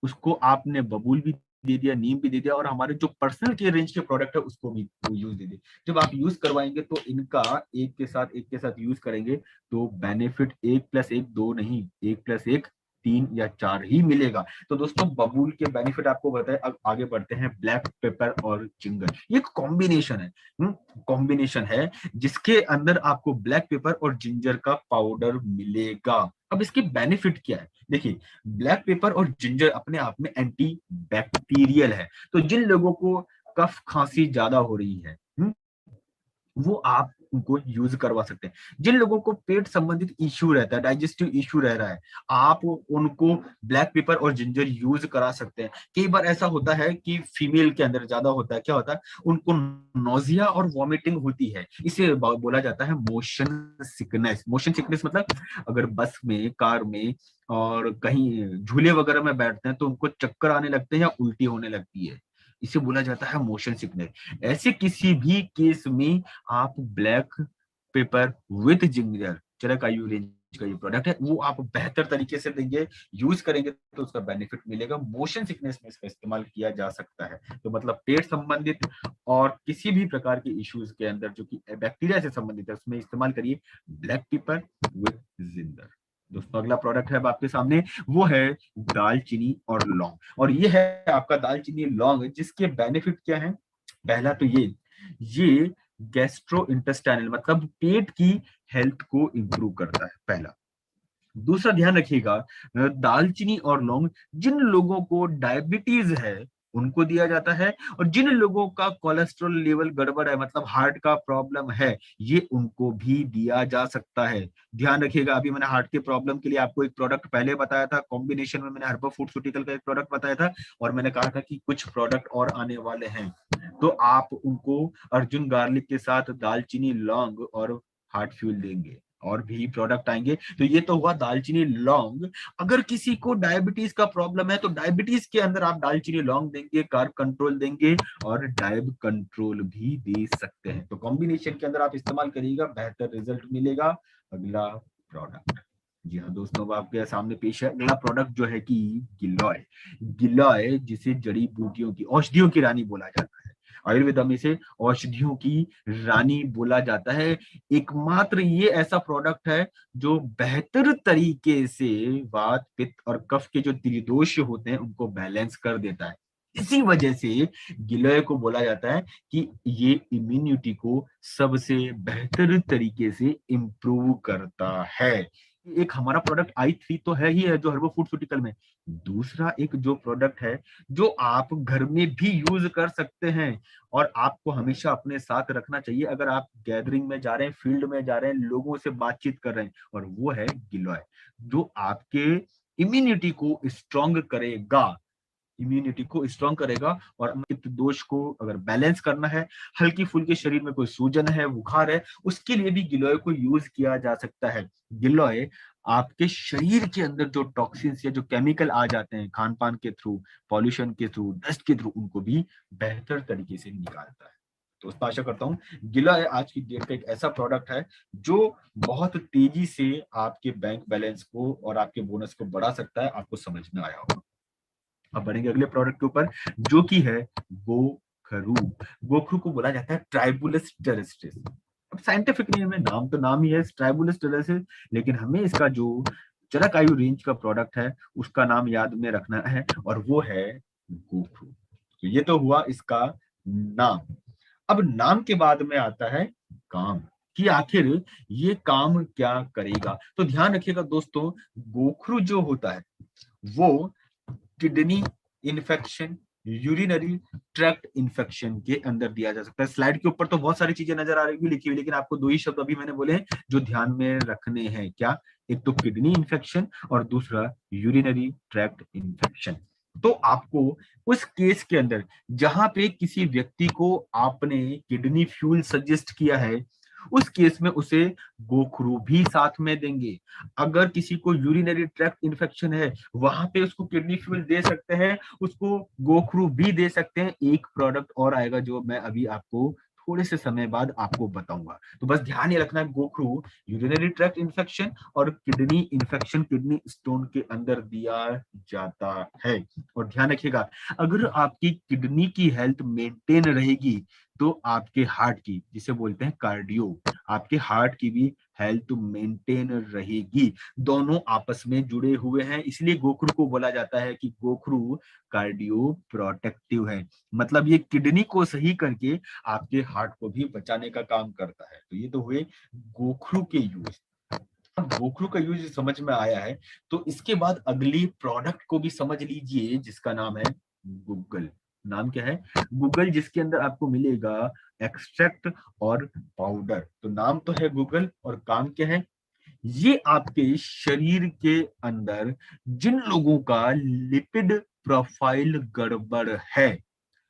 A: उसको आपने बबूल भी दे दिया, नीम भी दे दिया, और हमारे जो पर्सनल केयर रेंज के प्रोडक्ट है उसको भी यूज दे दिए। जब आप यूज करवाएंगे तो इनका एक के साथ यूज करेंगे तो बेनिफिट 1+1 2 नहीं, 1+1 3 या 4 ही मिलेगा। तो दोस्तों, बबूल के बेनिफिट आपको बताए। अब आगे बढ़ते हैं ब्लैक पेपर और जिंजर। ये एक कॉम्बिनेशन है, कॉम्बिनेशन है जिसके अंदर आपको ब्लैक पेपर और जिंजर का पाउडर मिलेगा। अब इसके बेनिफिट क्या है, देखिए, ब्लैक पेपर और जिंजर अपने आप में एंटी बैक्टीरियल है। तो जिन लोगों को कफ खांसी ज्यादा हो रही है, वो आप उनको यूज करवा सकते हैं। जिन लोगों को पेट संबंधित इश्यू रहता है, डाइजेस्टिव इश्यू रह रहा है, आप उनको ब्लैक पेपर और जिंजर यूज करा सकते हैं। कई बार ऐसा होता है कि फीमेल के अंदर ज्यादा होता है, क्या होता है, उनको नोजिया और वॉमिटिंग होती है। इसे बोला जाता है मोशन सिकनेस। मोशन सिकनेस मतलब अगर बस में, कार में और कहीं झूले वगैरह में बैठते हैं तो उनको चक्कर आने लगते हैं या उल्टी होने लगती है, इसे बोला जाता है मोशन सिकनेस। ऐसे किसी भी केस में आप ब्लैक पेपर विथ जिंजर, चरक आयु रेंज का ये प्रोडक्ट है, वो आप बेहतर तरीके से देंगे, यूज करेंगे तो उसका बेनिफिट मिलेगा। मोशन सिकनेस में इसका इस्तेमाल किया जा सकता है। तो मतलब पेट संबंधित और किसी भी प्रकार के इश्यूज के अंदर जो कि बैक्टीरिया से संबंधित है, उसमें इस्तेमाल करिए ब्लैक पेपर विथ जिंजर। दोस्तों, अगला प्रोडक्ट है अब आपके सामने, वो है दालचीनी और लौंग। और ये है आपका दालचीनी लौंग, जिसके बेनिफिट क्या है। पहला तो ये गैस्ट्रो इंटेस्टाइनल मतलब पेट की हेल्थ को इंप्रूव करता है, पहला। दूसरा, ध्यान रखिएगा, दालचीनी और लौंग जिन लोगों को डायबिटीज है उनको दिया जाता है, और जिन लोगों का कोलेस्ट्रॉल लेवल गड़बड़ है, मतलब हार्ट का प्रॉब्लम है, ये उनको भी दिया जा सकता है। ध्यान रखिएगा, अभी मैंने हार्ट के प्रॉब्लम के लिए आपको एक प्रोडक्ट पहले बताया था, कॉम्बिनेशन में मैंने हर्बल फूडस्यूटिकल का एक प्रोडक्ट बताया था, और मैंने कहा था कि कुछ प्रोडक्ट और आने वाले हैं। तो आप उनको अर्जुन गार्लिक के साथ दालचीनी, लौंग और हार्ट फ्यूल देंगे, और भी प्रोडक्ट आएंगे। तो ये तो हुआ दालचीनी लौंग। अगर किसी को डायबिटीज का प्रॉब्लम है तो डायबिटीज के अंदर आप दालचीनी लौंग देंगे, कार्ब कंट्रोल देंगे, और डायब कंट्रोल भी दे सकते हैं। तो कॉम्बिनेशन के अंदर आप इस्तेमाल करिएगा, बेहतर रिजल्ट मिलेगा। अगला प्रोडक्ट, जी हाँ दोस्तों, आपके सामने पेश है अगला प्रोडक्ट, जो है कि गिलॉय। गिलॉय जिसे जड़ी बूटियों की, औषधियों की रानी बोला जाता है। आयुर्वेदा में इसे औषधियों की रानी बोला जाता है। एकमात्र ये ऐसा प्रोडक्ट है जो बेहतर तरीके से वात पित्त और कफ के जो त्रिदोष होते हैं उनको बैलेंस कर देता है। इसी वजह से गिलोय को बोला जाता है कि ये इम्यूनिटी को सबसे बेहतर तरीके से इम्प्रूव करता है। एक हमारा प्रोडक्ट i3 तो है ही है जो हर्बो फूडस्यूटिकल में। दूसरा एक जो प्रोडक्ट है जो आप घर में भी यूज कर सकते हैं और आपको हमेशा अपने साथ रखना चाहिए अगर आप गैदरिंग में जा रहे हैं, फील्ड में जा रहे हैं, लोगों से बातचीत कर रहे हैं, और वो है गिलोय, जो आपके इम्यूनिटी को स्ट्रॉन्ग करेगा, इम्यूनिटी को स्ट्रॉन्ग करेगा। और पित्त दोष को अगर बैलेंस करना है, हल्की फुल्की शरीर में कोई सूजन है, बुखार है, उसके लिए भी गिलोय को यूज किया जा सकता है। गिलोय आपके शरीर के अंदर जो टॉक्सिन्स या जो केमिकल आ जाते हैं खान पान के थ्रू, पॉल्यूशन के थ्रू, डस्ट के थ्रू, उनको भी बेहतर तरीके से निकालता है। तो आशा करता हूँ गिलोय आज की डेट का एक ऐसा प्रोडक्ट है जो बहुत तेजी से आपके बैंक बैलेंस को और आपके बोनस को बढ़ा सकता है। आपको समझ में आया होगा। अब बढ़ेंगे अगले प्रोडक्ट के ऊपर जो कि है गोखरू। गोखरू को बोला जाता है ट्राइबुलस टेरेस्ट्रिस। अब साइंटिफिक नेम है, नाम तो नाम ही है ट्राइबुलस टेरेस्ट्रिस, लेकिन हमें इसका जो चरक आयु रेंज का प्रोडक्ट है उसका नाम याद में रखना है और वो है गोखरू। तो ये तो हुआ इसका नाम। अब नाम के बाद में आता है काम, कि आखिर ये काम क्या करेगा। तो ध्यान रखिएगा दोस्तों, गोखरू जो होता है वो kidney infection, urinary tract infection के अंदर दिया जा सकता है। स्लाइड के ऊपर तो बहुत सारी चीजें नजर आ रही है लिखी हुई, लेकिन आपको दो ही शब्द अभी मैंने बोले हैं जो ध्यान में रखने हैं। क्या? एक तो किडनी इन्फेक्शन और दूसरा यूरिनरी ट्रैक्ट इन्फेक्शन। तो आपको उस केस के अंदर जहां पे किसी व्यक्ति को आपने किडनी फ्यूल सजेस्ट किया है, उस केस में उसे गोखरू भी साथ में देंगे। अगर किसी को यूरिनरी ट्रैक्ट इन्फेक्शन है, वहां पे उसको किडनी फ्यूल दे सकते हैं, उसको गोखरू भी दे सकते हैं। एक प्रोडक्ट और आएगा जो मैं अभी आपको थोड़े से समय बाद आपको बताऊंगा। तो बस ध्यान ये रखना, गोखरू यूरिनरी ट्रैक्ट इन्फेक्शन और किडनी इन्फेक्शन, किडनी स्टोन के अंदर दिया जाता है। और ध्यान रखिएगा, अगर आपकी किडनी की हेल्थ मेंटेन रहेगी तो आपके हार्ट की, जिसे बोलते हैं कार्डियो, आपके हार्ट की भी हेल्थ मेंटेन रहेगी। दोनों आपस में जुड़े हुए हैं, इसलिए गोखरू को बोला जाता है कि गोखरू कार्डियो प्रोटेक्टिव है। मतलब ये किडनी को सही करके आपके हार्ट को भी बचाने का काम करता है। तो ये तो हुए गोखरू के यूज। अब गोखरू का यूज समझ में आया है, तो इसके बाद अगली प्रोडक्ट को भी समझ लीजिए जिसका नाम है गूगल। नाम क्या है? गूगल, जिसके अंदर आपको मिलेगा एक्सट्रैक्ट और पाउडर। तो नाम तो है गूगल और काम क्या है? ये आपके शरीर के अंदर जिन लोगों का लिपिड प्रोफाइल गड़बड़ है,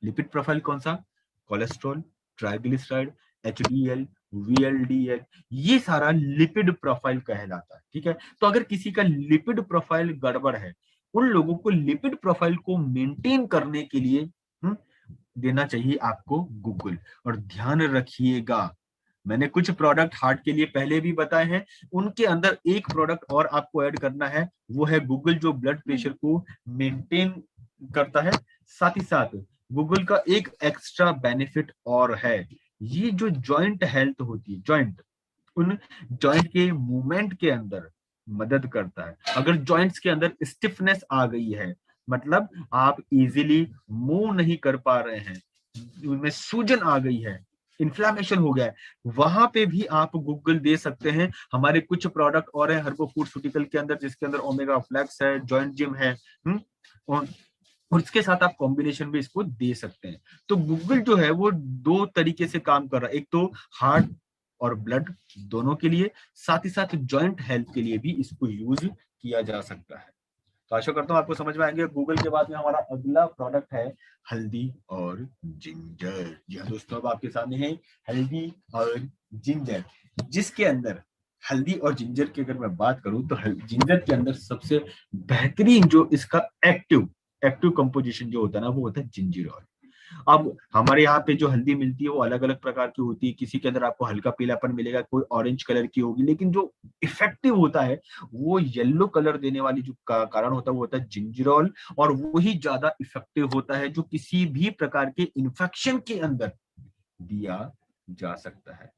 A: लिपिड प्रोफाइल कौन सा? कोलेस्ट्रॉल, ट्राइग्लिसराइड, एचडीएल, वीएलडीएल, ये सारा लिपिड प्रोफाइल कहलाता है। ठीक है, तो अगर किसी का लिपिड प्रोफाइल गड़बड़ है, उन लोगों को लिपिड प्रोफाइल को मेंटेन करने के लिए देना चाहिए आपको गूगल। और ध्यान रखिएगा, मैंने कुछ प्रोडक्ट हार्ट के लिए पहले भी बताए हैं, उनके अंदर एक प्रोडक्ट और आपको ऐड करना है, वो है गूगल, जो ब्लड प्रेशर को मेंटेन करता है। साथ ही साथ गूगल का एक एक्स्ट्रा बेनिफिट और है, ये जो जॉइंट हेल्थ होती है, जॉइंट, उन जॉइंट के मूवमेंट के अंदर मदद करता है। अगर जॉइंट्स के अंदर स्टिफनेस आ गई है, मतलब आप इजीली मूव नहीं कर पा रहे हैं, उनमें सूजन आ गई है, इन्फ्लामेशन हो गया है, वहां पे भी आप गूगल दे सकते हैं। हमारे कुछ प्रोडक्ट और है हर्बो फूडस्यूटिकल के अंदर, जिसके अंदर ओमेगा फ्लैक्स है, जॉइंट जिम है, और इसके साथ आप कॉम्बिनेशन में इसको दे सकते हैं। तो गूगल जो है वो दो तरीके से काम कर रहा है, एक तो हार्ट और ब्लड दोनों के लिए, साथ ही साथ जॉइंट हेल्थ के लिए भी इसको यूज किया जा सकता है। तो आशा करता हूँ आपको समझ में आएंगे। गूगल के बाद में हमारा अगला प्रोडक्ट है हल्दी और जिंजर। जी हाँ दोस्तों, अब आपके सामने है हल्दी और जिंजर, जिसके अंदर हल्दी और जिंजर की अगर मैं बात करूं तो जिंजर के अंदर सबसे बेहतरीन जो इसका एक्टिव कंपोजिशन जो होता है ना, वो होता है जिंजर ऑयल। अब हमारे यहाँ पे जो हल्दी मिलती है वो अलग अलग प्रकार की होती है, किसी के अंदर आपको हल्का पीलापन मिलेगा, कोई ऑरेंज कलर की होगी, लेकिन जो इफेक्टिव होता है वो येलो कलर देने वाली जो कारण होता है वो होता है जिंजरॉल, और वही ज्यादा इफेक्टिव होता है जो किसी भी प्रकार के इन्फेक्शन के अंदर दिया जा सकता है।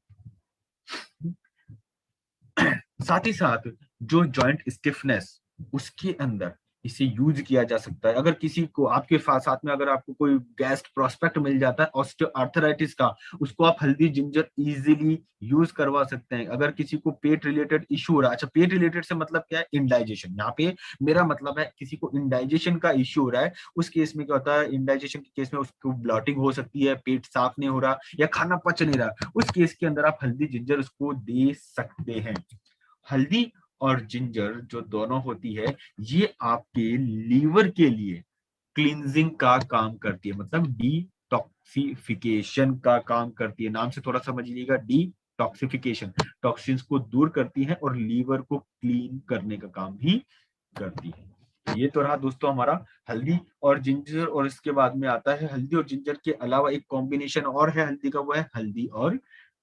A: साथ ही साथ जो जॉइंट स्टिफनेस, उसके अंदर इसे यूज किया जा सकता है। अगर किसी को आपके साथ में अगर आपको कोई गैस प्रोस्पेक्ट मिल जाता है ऑस्टियोआर्थराइटिस का, उसको आप हल्दी जिंजर इजीली यूज करवा सकते हैं। अगर किसी को पेट रिलेटेड इशू हो रहा है, अच्छा पेट रिलेटेड से मतलब क्या है, इंडाइजेशन, यहाँ पे मेरा मतलब है किसी को इंडाइजेशन का इश्यू हो रहा है, उस केस में क्या होता है, इंडाइजेशन के केस में उसको ब्लॉटिंग हो सकती है, पेट साफ नहीं हो रहा या खाना पच नहीं रहा, उस केस के अंदर आप हल्दी जिंजर उसको दे सकते हैं। हल्दी और जिंजर जो दोनों होती है, ये आपके लीवर के लिए क्लींजिंग का काम करती है, मतलब डिटॉक्सिफिकेशन का काम करती है। नाम से थोड़ा समझ लीजिएगा, डिटॉक्सिफिकेशन, टॉक्सिन्स को दूर करती है और लीवर को क्लीन करने का काम भी करती है। ये तो रहा दोस्तों हमारा हल्दी और जिंजर, और इसके बाद में आता है हल्दी और जिंजर के अलावा एक कॉम्बिनेशन और है हल्दी का, वो है हल्दी और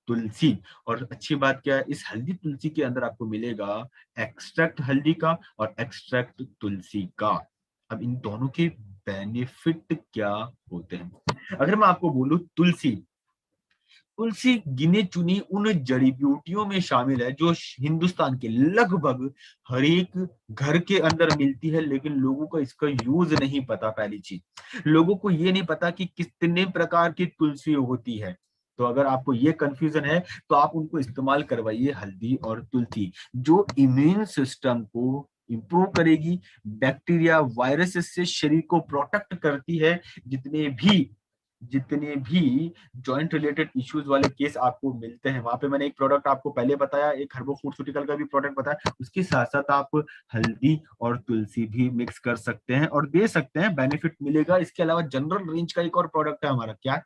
A: तुलसी। और अच्छी बात क्या है, इस हल्दी तुलसी के अंदर आपको मिलेगा एक्सट्रैक्ट हल्दी का और एक्सट्रैक्ट तुलसी का। अब इन दोनों के बेनिफिट क्या होते हैं, अगर मैं आपको बोलूं तुलसी, तुलसी गिने चुनी उन जड़ी बूटियों में शामिल है जो हिंदुस्तान के लगभग हर एक घर के अंदर मिलती है, लेकिन लोगों को इसका यूज नहीं पता। पहली चीज, लोगों को ये नहीं पता कि कितने प्रकार की तुलसी होती है। तो अगर आपको ये कंफ्यूजन है तो आप उनको इस्तेमाल करवाइए हल्दी और तुलसी, जो इम्यून सिस्टम को इंप्रूव करेगी, बैक्टीरिया वायरस से शरीर को प्रोटेक्ट करती है। जितने भी जॉइंट रिलेटेड इश्यूज वाले केस आपको मिलते हैं, वहां पे मैंने एक प्रोडक्ट आपको पहले बताया, एक हर्बो फूडस्यूटिकल का भी प्रोडक्ट बताया, उसके साथ साथ आप हल्दी और तुलसी भी मिक्स कर सकते हैं और दे सकते हैं, बेनिफिट मिलेगा। इसके अलावा जनरल रेंज का एक और प्रोडक्ट है हमारा, क्या,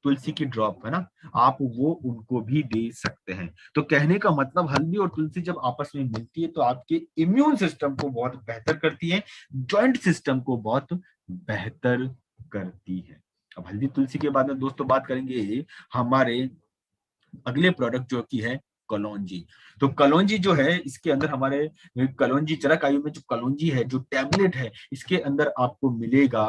A: तुलसी की ड्रॉप है ना, आप वो उनको भी दे सकते हैं। तो कहने का मतलब, हल्दी और तुलसी जब आपस में मिलती है तो आपके इम्यून सिस्टम को बहुत बेहतर करती है, जॉइंट सिस्टम को बहुत बेहतर करती है। अब हल्दी तुलसी के बाद में दोस्तों बात करेंगे हमारे अगले प्रोडक्ट जो की है कलौंजी। तो कलौंजी जो है, इसके अंदर हमारे कलौंजी चरक आयु में जो कलौंजी है, जो टैबलेट है, इसके अंदर आपको मिलेगा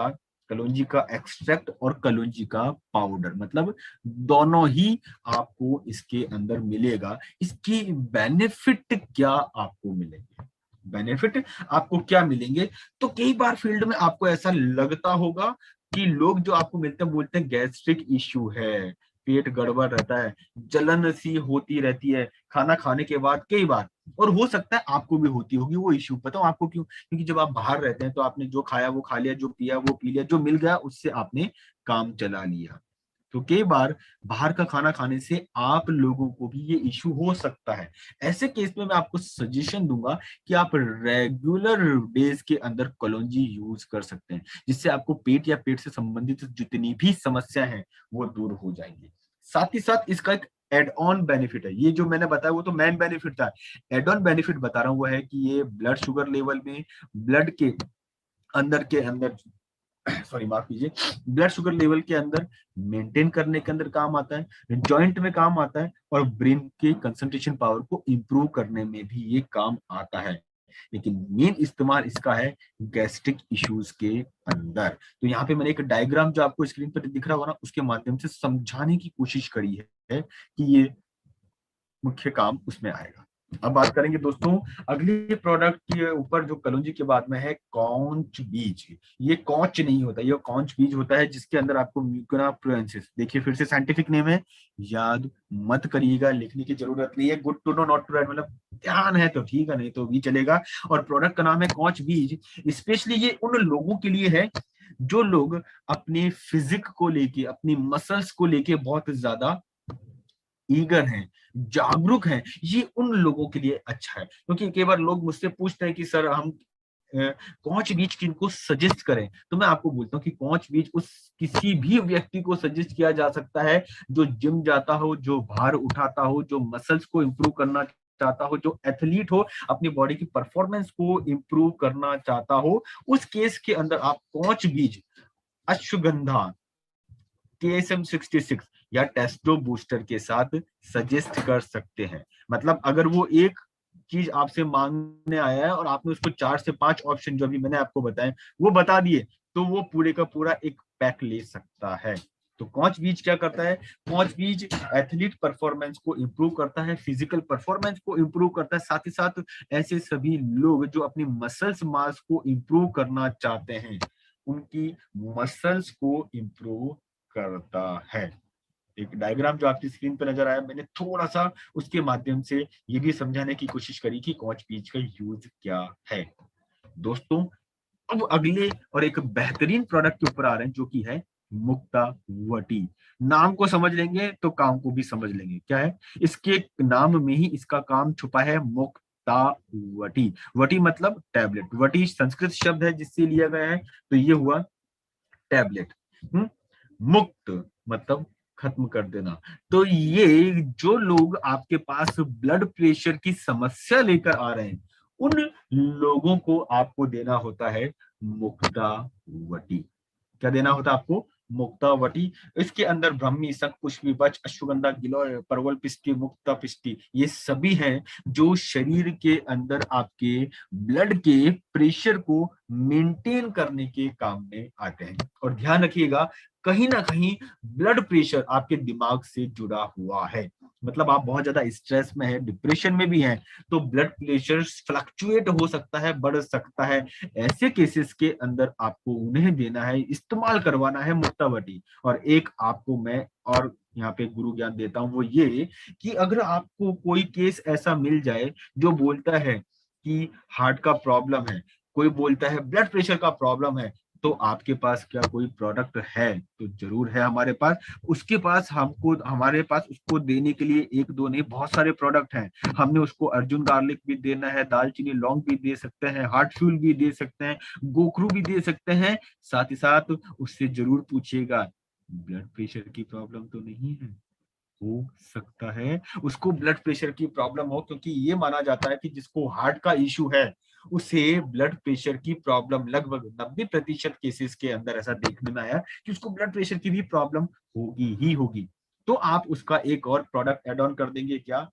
A: कलौंजी का एक्सट्रैक्ट और कलौंजी का पाउडर, मतलब दोनों ही आपको इसके अंदर मिलेगा। इसकी बेनिफिट क्या आपको मिलेंगे, बेनिफिट आपको क्या मिलेंगे, तो कई बार फील्ड में आपको ऐसा लगता होगा कि लोग जो आपको मिलते हैं बोलते हैं गैस्ट्रिक इश्यू है, पेट गड़बड़ रहता है, जलन सी होती रहती है खाना खाने के बाद कई बार, और हो सकता है आपको भी होती होगी वो इश्यू। पता हो आपको क्यों, क्योंकि जब आप बाहर रहते हैं तो आपने जो खाया वो खा लिया, जो पिया वो पी लिया, जो मिल गया उससे आपने काम चला लिया। तो कई बार बाहर का खाना खाने से आप लोगों को भी ये इश्यू हो सकता है। ऐसे केस में मैं आपको सजेशन दूंगा कि आप रेगुलर डेज के अंदर कलौंजी यूज कर सकते हैं, जिससे आपको पेट या पेट से संबंधित जितनी भी समस्या है वो दूर हो जाएंगी। साथ ही साथ इसका एक एड ऑन बेनिफिट है, ये जो मैंने बताया वो तो मेन बेनिफिट था, एड ऑन बेनिफिट बता रहा हूं, वो है कि ये ब्लड शुगर लेवल में, ब्लड के अंदर सॉरी माफ कीजिए, ब्लड शुगर लेवल के अंदर मेंटेन करने के अंदर काम आता है, जॉइंट में काम आता है, और ब्रेन के कंसंट्रेशन पावर को इंप्रूव करने में भी ये काम आता है। लेकिन मेन इस्तेमाल इसका है गैस्ट्रिक इश्यूज के अंदर। तो यहाँ पे मैंने एक डायग्राम जो आपको स्क्रीन पर दिख रहा होगा ना, उसके माध्यम से समझाने की कोशिश करी है कि ये मुख्य काम उसमें आएगा। अब बात करेंगे दोस्तों अगले प्रोडक्ट के ऊपर, जो कलौंजी के बाद में है कॉन्च बीज। ये कॉन्च नहीं होता, ये कॉन्च बीज होता है जिसके अंदर आपको म्यूकोना प्रोएंसिस, देखिए फिर से साइंटिफिक नेम है, याद मत करिएगा, लिखने की जरूरत नहीं है, good to know not to write, मतलब ध्यान है तो ठीक है नहीं तो भी चलेगा। और प्रोडक्ट का नाम है कॉन्च बीज। स्पेशली ये उन लोगों के लिए है जो लोग अपने फिजिक को लेके, अपनी मसल्स को लेके बहुत ज्यादा ईगर हैं, जागरूक हैं, ये उन लोगों के लिए अच्छा है। क्योंकि कई बार लोग मुझसे पूछते हैं कि सर हम कौच बीज किनको सजेस्ट करें, तो मैं आपको बोलता हूँ कि कौच बीज उस किसी भी व्यक्ति को सजेस्ट किया जा सकता है जो जिम जाता हो, जो भार उठाता हो, जो मसल्स को इंप्रूव करना चाहता हो, जो एथलीट हो, अपनी बॉडी की परफॉर्मेंस को इंप्रूव करना चाहता हो, उस केस के अंदर आप कौच बीज, अश्वगंधा, KSM-66 या टेस्टो बूस्टर के साथ सजेस्ट कर सकते हैं। मतलब अगर वो एक चीज आपसे मांगने आया है और आपने उसको 4 से 5 ऑप्शन जो अभी मैंने आपको बताए वो बता दिए, तो वो पूरे का पूरा एक पैक ले सकता है। तो कौच बीज क्या करता है? कौच बीज एथलीट परफॉर्मेंस को इंप्रूव करता है, फिजिकल परफॉर्मेंस को इंप्रूव करता है, साथ ही साथ ऐसे सभी लोग जो अपनी मसल्स मास को इंप्रूव करना चाहते हैं, उनकी मसल्स को इंप्रूव करता है। एक डायग्राम जो आपकी स्क्रीन पर नजर आया, मैंने थोड़ा सा उसके माध्यम से ये भी समझाने की कोशिश करी कि कॉच बीज का यूज क्या है। दोस्तों, अब अगले और एक बेहतरीन प्रोडक्ट के ऊपर आ रहे हैं, जो कि है मुक्तावटी। नाम को समझ लेंगे तो काम को भी समझ लेंगे। क्या है? इसके नाम में ही इसका काम छुपा है, मुक्तावटी। वटी मतलब टैबलेट, वटी संस्कृत शब्द है जिससे लिया गया है, तो ये हुआ टैबलेट। मुक्त मतलब खत्म कर देना। तो ये जो लोग आपके पास ब्लड प्रेशर की समस्या लेकर आ रहे हैं, उन लोगों को आपको देना होता है मुक्तावटी। क्या देना होता है आपको? मुक्तावटी। इसके अंदर ब्राह्मी, शंख पुष्पी, बच, अश्वगंधा, गिलोय, परवल पिष्टी, मुक्ता पिष्टी, ये सभी हैं जो शरीर के अंदर आपके ब्लड के प्रेशर को मेंटेन करने के काम में आते हैं। और ध्यान रखिएगा, कहीं ना कहीं ब्लड प्रेशर आपके दिमाग से जुड़ा हुआ है। मतलब आप बहुत ज्यादा स्ट्रेस में है, डिप्रेशन में भी हैं, तो ब्लड प्रेशर फ्लक्चुएट हो सकता है, बढ़ सकता है। ऐसे केसेस के अंदर आपको उन्हें देना है, इस्तेमाल करवाना है मुक्तावटी। और एक आपको मैं और यहाँ पे गुरु ज्ञान देता हूँ, वो ये कि अगर आपको कोई केस ऐसा मिल जाए जो बोलता है कि हार्ट का प्रॉब्लम है, कोई बोलता है ब्लड प्रेशर का प्रॉब्लम है, तो आपके पास क्या कोई प्रोडक्ट है? तो जरूर है हमारे पास। उसके पास हमको हमारे पास उसको देने के लिए एक दो नहीं, बहुत सारे प्रोडक्ट हैं। हमने उसको अर्जुन गार्लिक भी देना है, दालचीनी लौंग भी दे सकते हैं, हार्ट फ्यूल भी दे सकते हैं, गोखरू भी दे सकते हैं। साथ ही साथ उससे जरूर पूछिएगा, ब्लड प्रेशर की प्रॉब्लम तो नहीं है? हो सकता है उसको ब्लड प्रेशर की प्रॉब्लम हो, क्योंकि ये माना जाता है कि जिसको हार्ट का इश्यू है उसे ब्लड प्रेशर की प्रॉब्लम, लगभग 90% केसेस के अंदर ऐसा देखने में आया कि उसको ब्लड प्रेशर की भी प्रॉब्लम होगी ही होगी। तो आप उसका एक और प्रोडक्ट एड ऑन कर देंगे, क्या?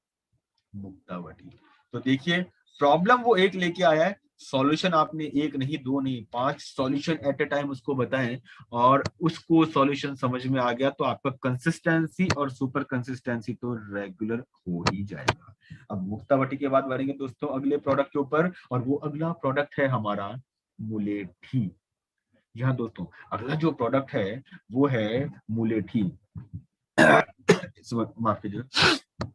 A: मुक्तावटी। तो देखिए, प्रॉब्लम वो एक लेके आया है, सॉल्यूशन आपने एक नहीं, दो नहीं, 5 सॉल्यूशन एट ए टाइम उसको बताएं, और उसको सॉल्यूशन समझ में आ गया तो आपका कंसिस्टेंसी और सुपर कंसिस्टेंसी तो रेगुलर हो ही जाएगा। अब मुक्तावटी के बाद बढ़ेंगे दोस्तों अगले प्रोडक्ट के ऊपर, और वो अगला प्रोडक्ट है हमारा मुलेठी। यहाँ दोस्तों, अगला जो प्रोडक्ट है वो है मुलेठी। माफ कीजिए।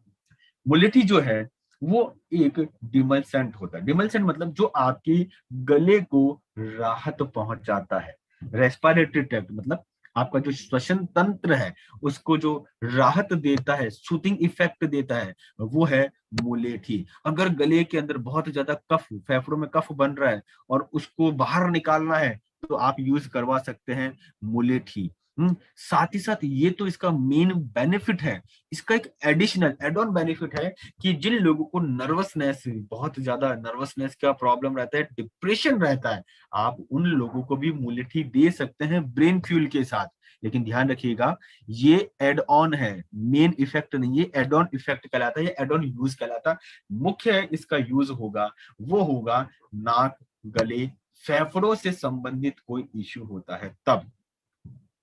A: मुलेठी जो है वो एक डिमलसेंट होता है। डिमलसेंट मतलब जो आपके गले को राहत पहुंचाता है। रेस्पिरेटरी ट्रैक्ट मतलब आपका जो श्वसन तंत्र है उसको जो राहत देता है, सूथिंग इफेक्ट देता है, वो है मुलेठी। अगर गले के अंदर बहुत ज्यादा कफ, फेफड़ों में कफ बन रहा है और उसको बाहर निकालना है, तो आप यूज करवा सकते हैं मुलेठी। साथ ही साथ ये तो इसका मेन बेनिफिट है, इसका एक एडिशनल एड ऑन बेनिफिट है कि जिन लोगों को नर्वसनेस, बहुत ज्यादा नर्वसनेस का प्रॉब्लम रहता है, डिप्रेशन रहता है, आप उन लोगों को भी मुलेठी दे सकते हैं ब्रेन फ्यूल के साथ। लेकिन ध्यान रखिएगा, ये एड ऑन है, मेन इफेक्ट नहीं, ये एड ऑन इफेक्ट कहलाता है, ये एड ऑन यूज कहलाता है। मुख्य इसका यूज होगा वो होगा नाक, गले, फेफड़ों से संबंधित कोई इश्यू होता है तब।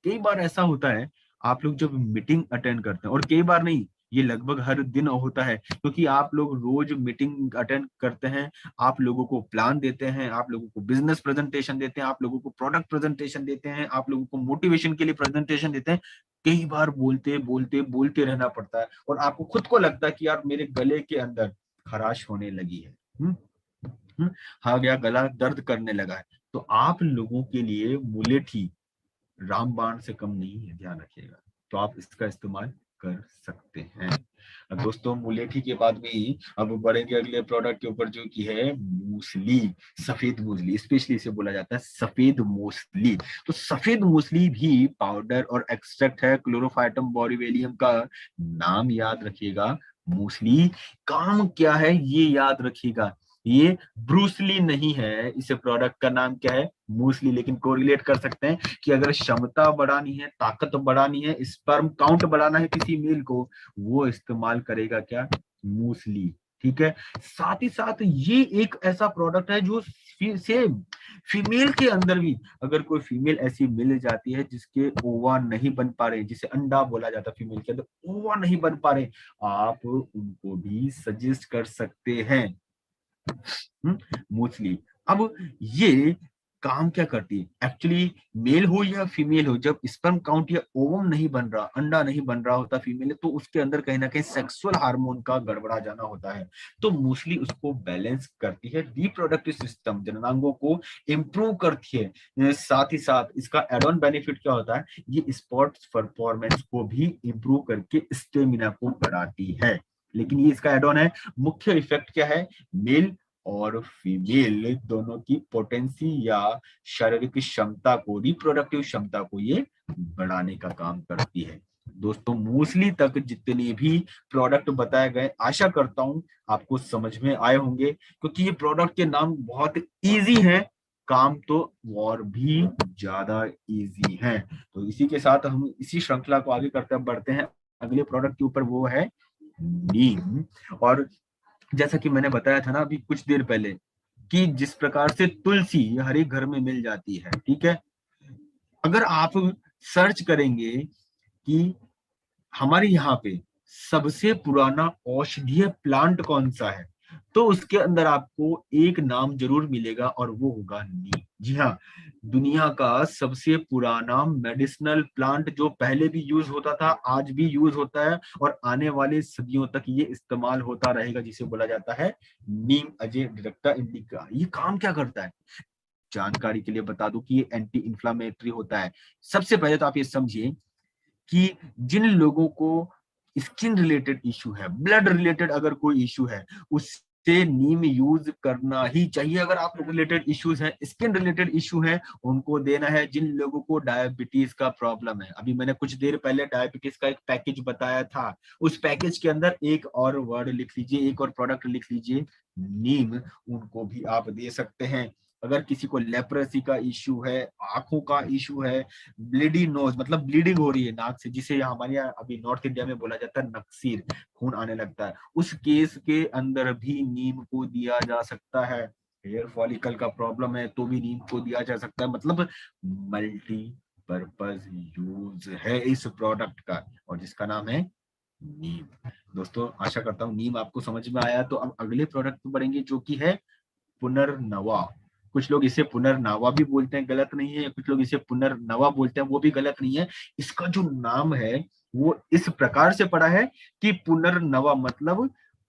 A: कई बार ऐसा होता है, आप लोग जब मीटिंग अटेंड करते हैं, और कई बार नहीं, ये लगभग हर दिन होता है, क्योंकि आप लोग रोज मीटिंग अटेंड करते हैं, आप लोगों को प्लान देते हैं, आप लोगों को बिजनेस प्रेजेंटेशन देते हैं, आप लोगों को प्रोडक्ट प्रेजेंटेशन देते हैं, आप लोगों को मोटिवेशन के लिए प्रेजेंटेशन देते हैं। कई बार बोलते बोलते बोलते रहना पड़ता है, और आपको खुद को लगता है कि यार मेरे गले के अंदर खराश होने लगी है, हाँ गया, गला दर्द करने लगा है। तो आप लोगों के लिए मुलेठी रामबाण से कम नहीं है, ध्यान रखिएगा। तो आप इसका इस्तेमाल कर सकते हैं। अब दोस्तों, मुलेठी के बाद में ही अब बढ़ेंगे अगले प्रोडक्ट के ऊपर, जो कि है मूसली। सफेद मूसली, स्पेशली इसे बोला जाता है सफेद मूसली। तो सफेद मूसली भी पाउडर और एक्सट्रैक्ट है क्लोरोफाइटम बोरिवेलियम का। नाम याद रखिएगा, मूसली। काम क्या है ये याद रखिएगा, ये ब्रूसली नहीं है, इस प्रोडक्ट का नाम क्या है, मूसली। लेकिन कोरिलेट कर सकते हैं कि अगर क्षमता बढ़ानी है, ताकत बढ़ानी है, स्पर्म काउंट बढ़ाना है किसी मेल को, वो इस्तेमाल करेगा क्या, मूसली। ठीक है। साथ ही साथ ये एक ऐसा प्रोडक्ट है जो सेम फीमेल के अंदर भी, अगर कोई फीमेल ऐसी मिल जाती है जिसके ओवा नहीं बन पा रहे, जिसे अंडा बोला जाता है, फीमेल के अंदर ओवा नहीं बन पा रहे, आप उनको भी सजेस्ट कर सकते हैं मोस्टली। अब ये काम क्या करती है एक्चुअली, मेल हो या फीमेल हो, जब स्पर्म काउंट या ओवम नहीं बन रहा, अंडा नहीं बन रहा होता फीमेल, तो उसके अंदर कहीं ना कहीं सेक्सुअल हार्मोन का गड़बड़ा जाना होता है। तो मोस्टली उसको बैलेंस करती है, रिप्रोडक्टिव सिस्टम, जननांगों को इंप्रूव करती है। साथ ही साथ इसका एड ऑन बेनिफिट क्या होता है, ये स्पोर्ट्स परफॉर्मेंस को भी इंप्रूव करके स्टेमिना को बढ़ाती है। लेकिन ये इसका एड ऑन है, मुख्य इफेक्ट क्या है, मेल और फीमेल दोनों की पोटेंसी या शारीरिक क्षमता को, रिप्रोडक्टिव क्षमता को ये बढ़ाने का काम करती है। दोस्तों मोस्टली तक जितने भी प्रोडक्ट बताए गए, आशा करता हूं आपको समझ में आए होंगे, क्योंकि ये प्रोडक्ट के नाम बहुत इजी हैं, काम तो और भी ज्यादा इजी है। तो इसी के साथ हम इसी श्रृंखला को आगे करते बढ़ते हैं अगले प्रोडक्ट के ऊपर, वो है नीम। और जैसा कि मैंने बताया था ना अभी कुछ देर पहले, कि जिस प्रकार से तुलसी हर एक घर में मिल जाती है, ठीक है, अगर आप सर्च करेंगे कि हमारे यहाँ पे सबसे पुराना औषधीय प्लांट कौन सा है, तो उसके अंदर आपको एक नाम जरूर मिलेगा और वो होगा नीम। जी हाँ, दुनिया का सबसे पुराना मेडिसिनल प्लांट, जो पहले भी यूज होता था, आज भी यूज होता है और आने वाले सदियों तक ये इस्तेमाल होता रहेगा, जिसे बोला जाता है नीम अजय डिरेक्टा इंडिका। ये काम क्या करता है, जानकारी के लिए बता दूं कि ये एंटी इंफ्लामेटरी होता है। सबसे पहले तो आप ये समझिए कि जिन लोगों को स्किन रिलेटेड इशू है, ब्लड रिलेटेड अगर कोई इशू है, उससे नीम यूज करना ही चाहिए। अगर आप रिलेटेड इश्यूज हैं, स्किन रिलेटेड इशू है, उनको देना है। जिन लोगों को डायबिटीज का प्रॉब्लम है, अभी मैंने कुछ देर पहले डायबिटीज का एक पैकेज बताया था, उस पैकेज के अंदर एक और वर्ड लिख लीजिए, एक और प्रोडक्ट लिख लीजिए, नीम। उनको भी आप दे सकते हैं। अगर किसी को लेप्रेसी का इश्यू है, आंखों का इश्यू है, ब्लीडी नोज मतलब ब्लीडिंग हो रही है नाक से, जिसे हमारे यहाँ अभी नॉर्थ इंडिया में बोला जाता है नक्सीर, खून आने लगता है, उस केस के अंदर भी नीम को दिया जा सकता है। हेयर फॉलिकल का प्रॉब्लम है तो भी नीम को दिया जा सकता है। मतलब मल्टी पर्पज यूज है इस प्रोडक्ट का, और जिसका नाम है नीम। दोस्तों आशा करता हूँ नीम आपको समझ में आया। तो अब अगले प्रोडक्ट पे बढ़ेंगे, जो कि है पुनर्नवा। कुछ लोग इसे पुनर्नवा भी बोलते हैं, गलत नहीं है, कुछ लोग इसे पुनर्नवा बोलते हैं, वो भी गलत नहीं है। इसका जो नाम है वो इस प्रकार से पड़ा है कि पुनर्नवा मतलब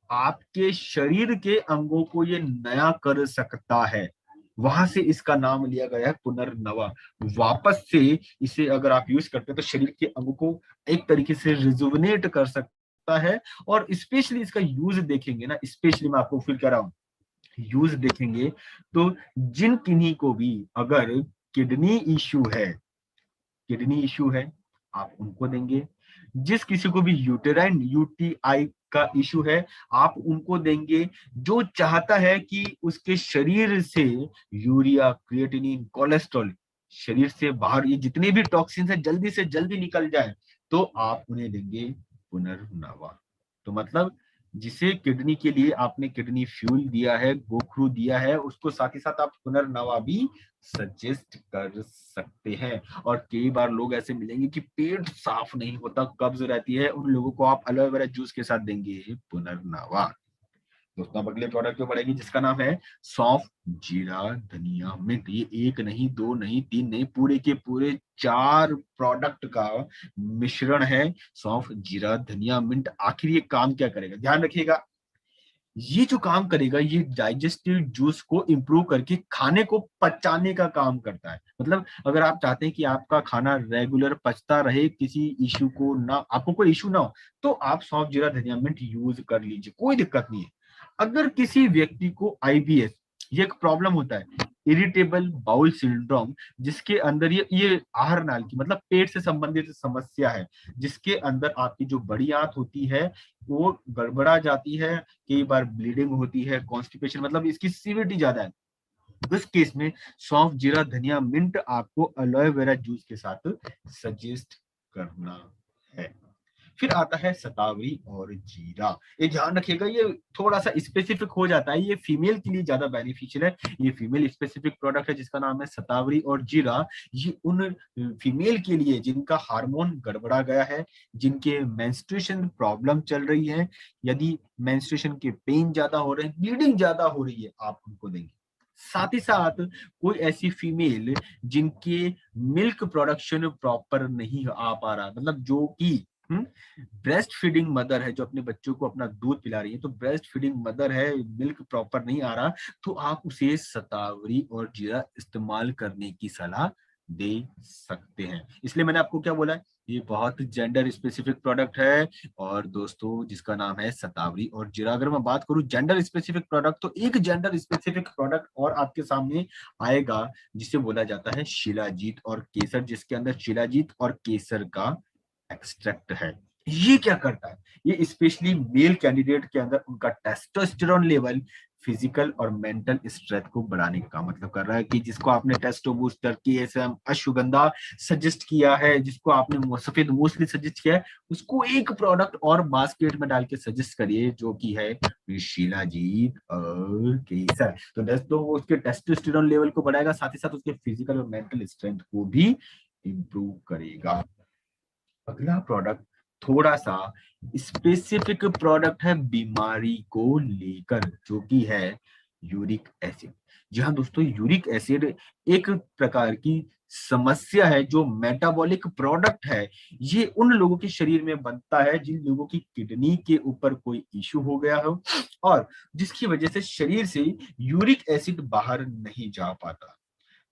A: आपके शरीर के अंगों को ये नया कर सकता है, वहां से इसका नाम लिया गया है पुनर्नवा। वापस से इसे अगर आप यूज करते हैं तो शरीर के अंगों को एक तरीके से रिजुवनेट कर सकता है। और स्पेशली इसका यूज देखेंगे ना, स्पेशली मैं आपको फील कर रहा हूँ, यूज देखेंगे तो जिन किन्हीं को भी अगर किडनी इश्यू है, किडनी इश्यू है, आप उनको देंगे। जिस किसी को भी यूटेराइन यूटीआई का इश्यू है, आप उनको देंगे। जो चाहता है कि उसके शरीर से यूरिया, क्रिएटिनिन, कोलेस्ट्रॉल शरीर से बाहर, ये जितने भी टॉक्सिन है जल्दी से जल्दी निकल जाए, तो आप उन्हें देंगे पुनर्नवा। तो मतलब जिसे किडनी के लिए आपने किडनी फ्यूल दिया है, गोखरू दिया है, उसको साथ ही साथ आप पुनर्नवा भी सजेस्ट कर सकते हैं। और कई बार लोग ऐसे मिलेंगे कि पेट साफ नहीं होता, कब्ज रहती है, उन लोगों को आप एलोवेरा जूस के साथ देंगे पुनर्नवा। दोस्तों अब अगले प्रोडक्ट पे बढ़ेगी, जिसका नाम है सौंफ, जीरा, धनिया, मिंट। ये एक नहीं, दो नहीं, तीन नहीं, पूरे के पूरे 4 प्रोडक्ट का मिश्रण है, सौंफ, जीरा, धनिया, मिंट। आखिर ये काम क्या करेगा, ध्यान रखिएगा। ये जो काम करेगा, ये डाइजेस्टिव जूस को इंप्रूव करके खाने को पचाने का काम करता है। मतलब अगर आप चाहते हैं कि आपका खाना रेगुलर पचता रहे, किसी इश्यू को ना, आपको कोई इश्यू ना हो, तो आप सौंफ, जीरा, धनिया, मिंट यूज कर लीजिए, कोई दिक्कत नहीं है। अगर किसी व्यक्ति को आईबीएस, ये एक प्रॉब्लम होता है, इरिटेबल बाउल सिंड्रोम, जिसके अंदर ये आहार नाल की मतलब पेट से संबंधित समस्या है, जिसके अंदर आपकी जो बड़ी आंत होती है वो गड़बड़ा जाती है, कई बार ब्लीडिंग होती है, कॉन्स्टिपेशन, मतलब इसकी सीवियरिटी ज्यादा है। इस केस में सौंफ, जीरा, धनिया, मिंट आपको अलोए वेरा जूस के साथ सजेस्ट करना है। फिर आता है शतावरी और जीरा। ये ध्यान रखिएगा, ये थोड़ा सा स्पेसिफिक हो जाता है, ये फीमेल के लिए ज्यादा बेनिफिशियल है। ये फीमेल स्पेसिफिक प्रोडक्ट है जिसका नाम है शतावरी और जीरा। ये उन फीमेल के लिए जिनका हार्मोन गड़बड़ा गया है, जिनके मेंस्ट्रुएशन प्रॉब्लम चल रही है, यदि मेंस्ट्रुएशन के पेन ज्यादा हो रहे हैं, ब्लीडिंग ज्यादा हो रही है, आप उनको देंगे। साथ ही साथ कोई ऐसी फीमेल जिनके मिल्क प्रोडक्शन प्रॉपर नहीं आ पा रहा, मतलब जो कि ब्रेस्ट फीडिंग मदर है, जो अपने बच्चों को अपना दूध पिला रही है, तो ब्रेस्ट फीडिंग मदर है, मिल्क प्रॉपर नहीं आ रहा, तो आप उसे शतावरी और जीरा इस्तेमाल करने की सलाह दे सकते हैं। इसलिए मैंने आपको क्या बोला है, ये बहुत जेंडर स्पेसिफिक प्रोडक्ट है। और दोस्तों जिसका नाम है शतावरी और जीरा। अगर मैं बात करूं जेंडर स्पेसिफिक प्रोडक्ट, तो एक जेंडर स्पेसिफिक प्रोडक्ट और आपके सामने आएगा, जिसे बोला जाता है शिलाजीत और केसर, जिसके अंदर शिलाजीत और केसर का एक्सट्रैक्ट है। ये क्या करता है, ये स्पेशली मेल कैंडिडेट के अंदर उनका टेस्टोस्टेरोन लेवल, फिजिकल और मेंटल स्ट्रेंथ को बढ़ाने का मतलब कर रहा है। कि जिसको आपने टेस्टो बूस्टर, केएसएम, अश्वगंधा सजेस्ट किया है, जिसको आपने सफेद मूसली सजेस्ट किया है, उसको एक प्रोडक्ट और बास्केट में डाल के सजेस्ट करिए, जो कि है शिलाजीत और केसर। तो दोस्तों वो उसके टेस्टोस्टेरोन लेवल को बढ़ाएगा, साथ ही साथ उसके फिजिकल और मेंटल स्ट्रेंथ को भी इंप्रूव करेगा। अगला प्रोडक्ट थोड़ा सा स्पेसिफिक प्रोडक्ट है बीमारी को लेकर, जो कि है यूरिक एसिड। जी हाँ दोस्तों, यूरिक एसिड एक प्रकार की समस्या है, जो मेटाबॉलिक प्रोडक्ट है। ये उन लोगों के शरीर में बनता है जिन लोगों की किडनी के ऊपर कोई इश्यू हो गया हो, और जिसकी वजह से शरीर से यूरिक एसिड बाहर नहीं जा पाता।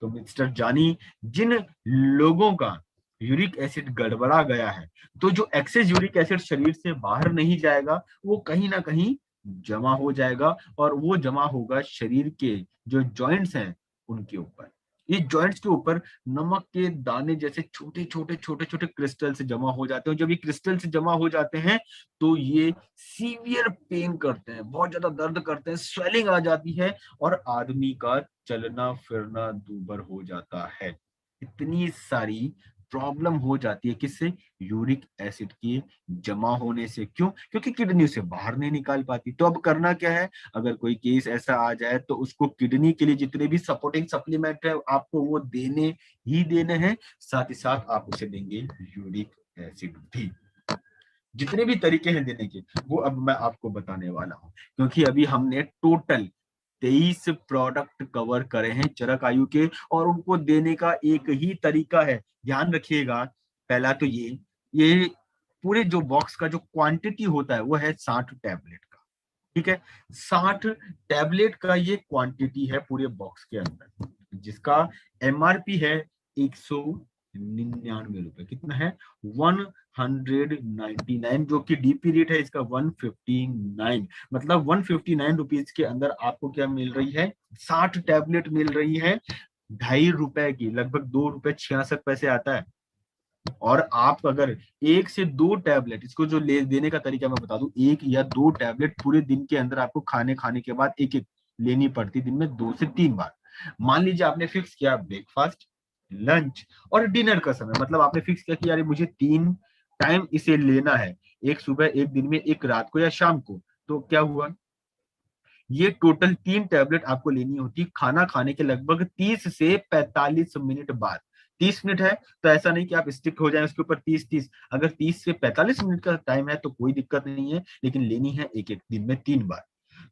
A: तो मिस्टर जानी, जिन लोगों का यूरिक एसिड गड़बड़ा गया है, तो जो एक्सेस यूरिक एसिड शरीर से बाहर नहीं जाएगा, वो कहीं ना कहीं जमा हो जाएगा, और वो जमा होगा शरीर के जो जॉइंट्स हैं उनके ऊपर। ये जॉइंट्स के ऊपर नमक के दाने जैसे छोटे छोटे छोटे छोटे क्रिस्टल से जमा हो जाते हैं। जब ये क्रिस्टल से जमा हो जाते हैं, तो ये सीवियर पेन करते हैं, बहुत ज्यादा दर्द करते हैं, स्वेलिंग आ जाती है, और आदमी का चलना फिरना दूभर हो जाता है। इतनी सारी प्रॉब्लम हो जाती है किससे, यूरिक एसिड के जमा होने से। क्यों? क्योंकि किडनी उसे बाहर नहीं निकाल पाती। तो अब करना क्या है, अगर कोई केस ऐसा आ जाए, तो उसको किडनी के लिए जितने भी सपोर्टिंग सप्लीमेंट है आपको वो देने ही देने हैं, साथ ही साथ आप उसे देंगे यूरिक एसिड भी। जितने भी तरीके हैं देने के, वो अब मैं आपको बताने वाला हूं, क्योंकि अभी हमने टोटल 23 प्रोडक्ट कवर करे हैं चरक आयु के, और उनको देने का एक ही तरीका है। ध्यान रखिएगा, पहला तो ये पूरे जो बॉक्स का जो क्वांटिटी होता है वो है 60 टैबलेट का। ठीक है, 60 टैबलेट का ये क्वांटिटी है पूरे बॉक्स के अंदर, जिसका एमआरपी है 199 रुपए। कितना है? 199, जो कि डीपी रेट है इसका 159। मतलब 159 रुपीज के अंदर आपको क्या मिल रही है, 60 टैबलेट मिल रही है, ₹2.5 की, लगभग ₹2.66 आता है। और आप अगर एक से दो टैबलेट, इसको जो ले देने का तरीका मैं बता दूं, एक या दो टैबलेट पूरे दिन के अंदर आपको खाने के बाद एक एक लेनी पड़ती, दिन में 2 से 3 बार। मान लीजिए आपने फिक्स किया ब्रेकफास्ट, लंच और डिनर का समय, मतलब आपने फिक्स किया कि यार मुझे 3 टाइम इसे लेना है, एक सुबह, एक दिन में, एक रात को या शाम को। तो क्या हुआ, ये टोटल 3 टैबलेट आपको लेनी होती खाना खाने के लगभग 30 से 45 मिनट बाद। 30 मिनट है तो ऐसा नहीं कि आप स्टिक हो जाए उसके ऊपर 30-30। अगर 30 से 45 मिनट का टाइम है तो कोई दिक्कत नहीं है, लेकिन लेनी है एक एक दिन में 3 बार।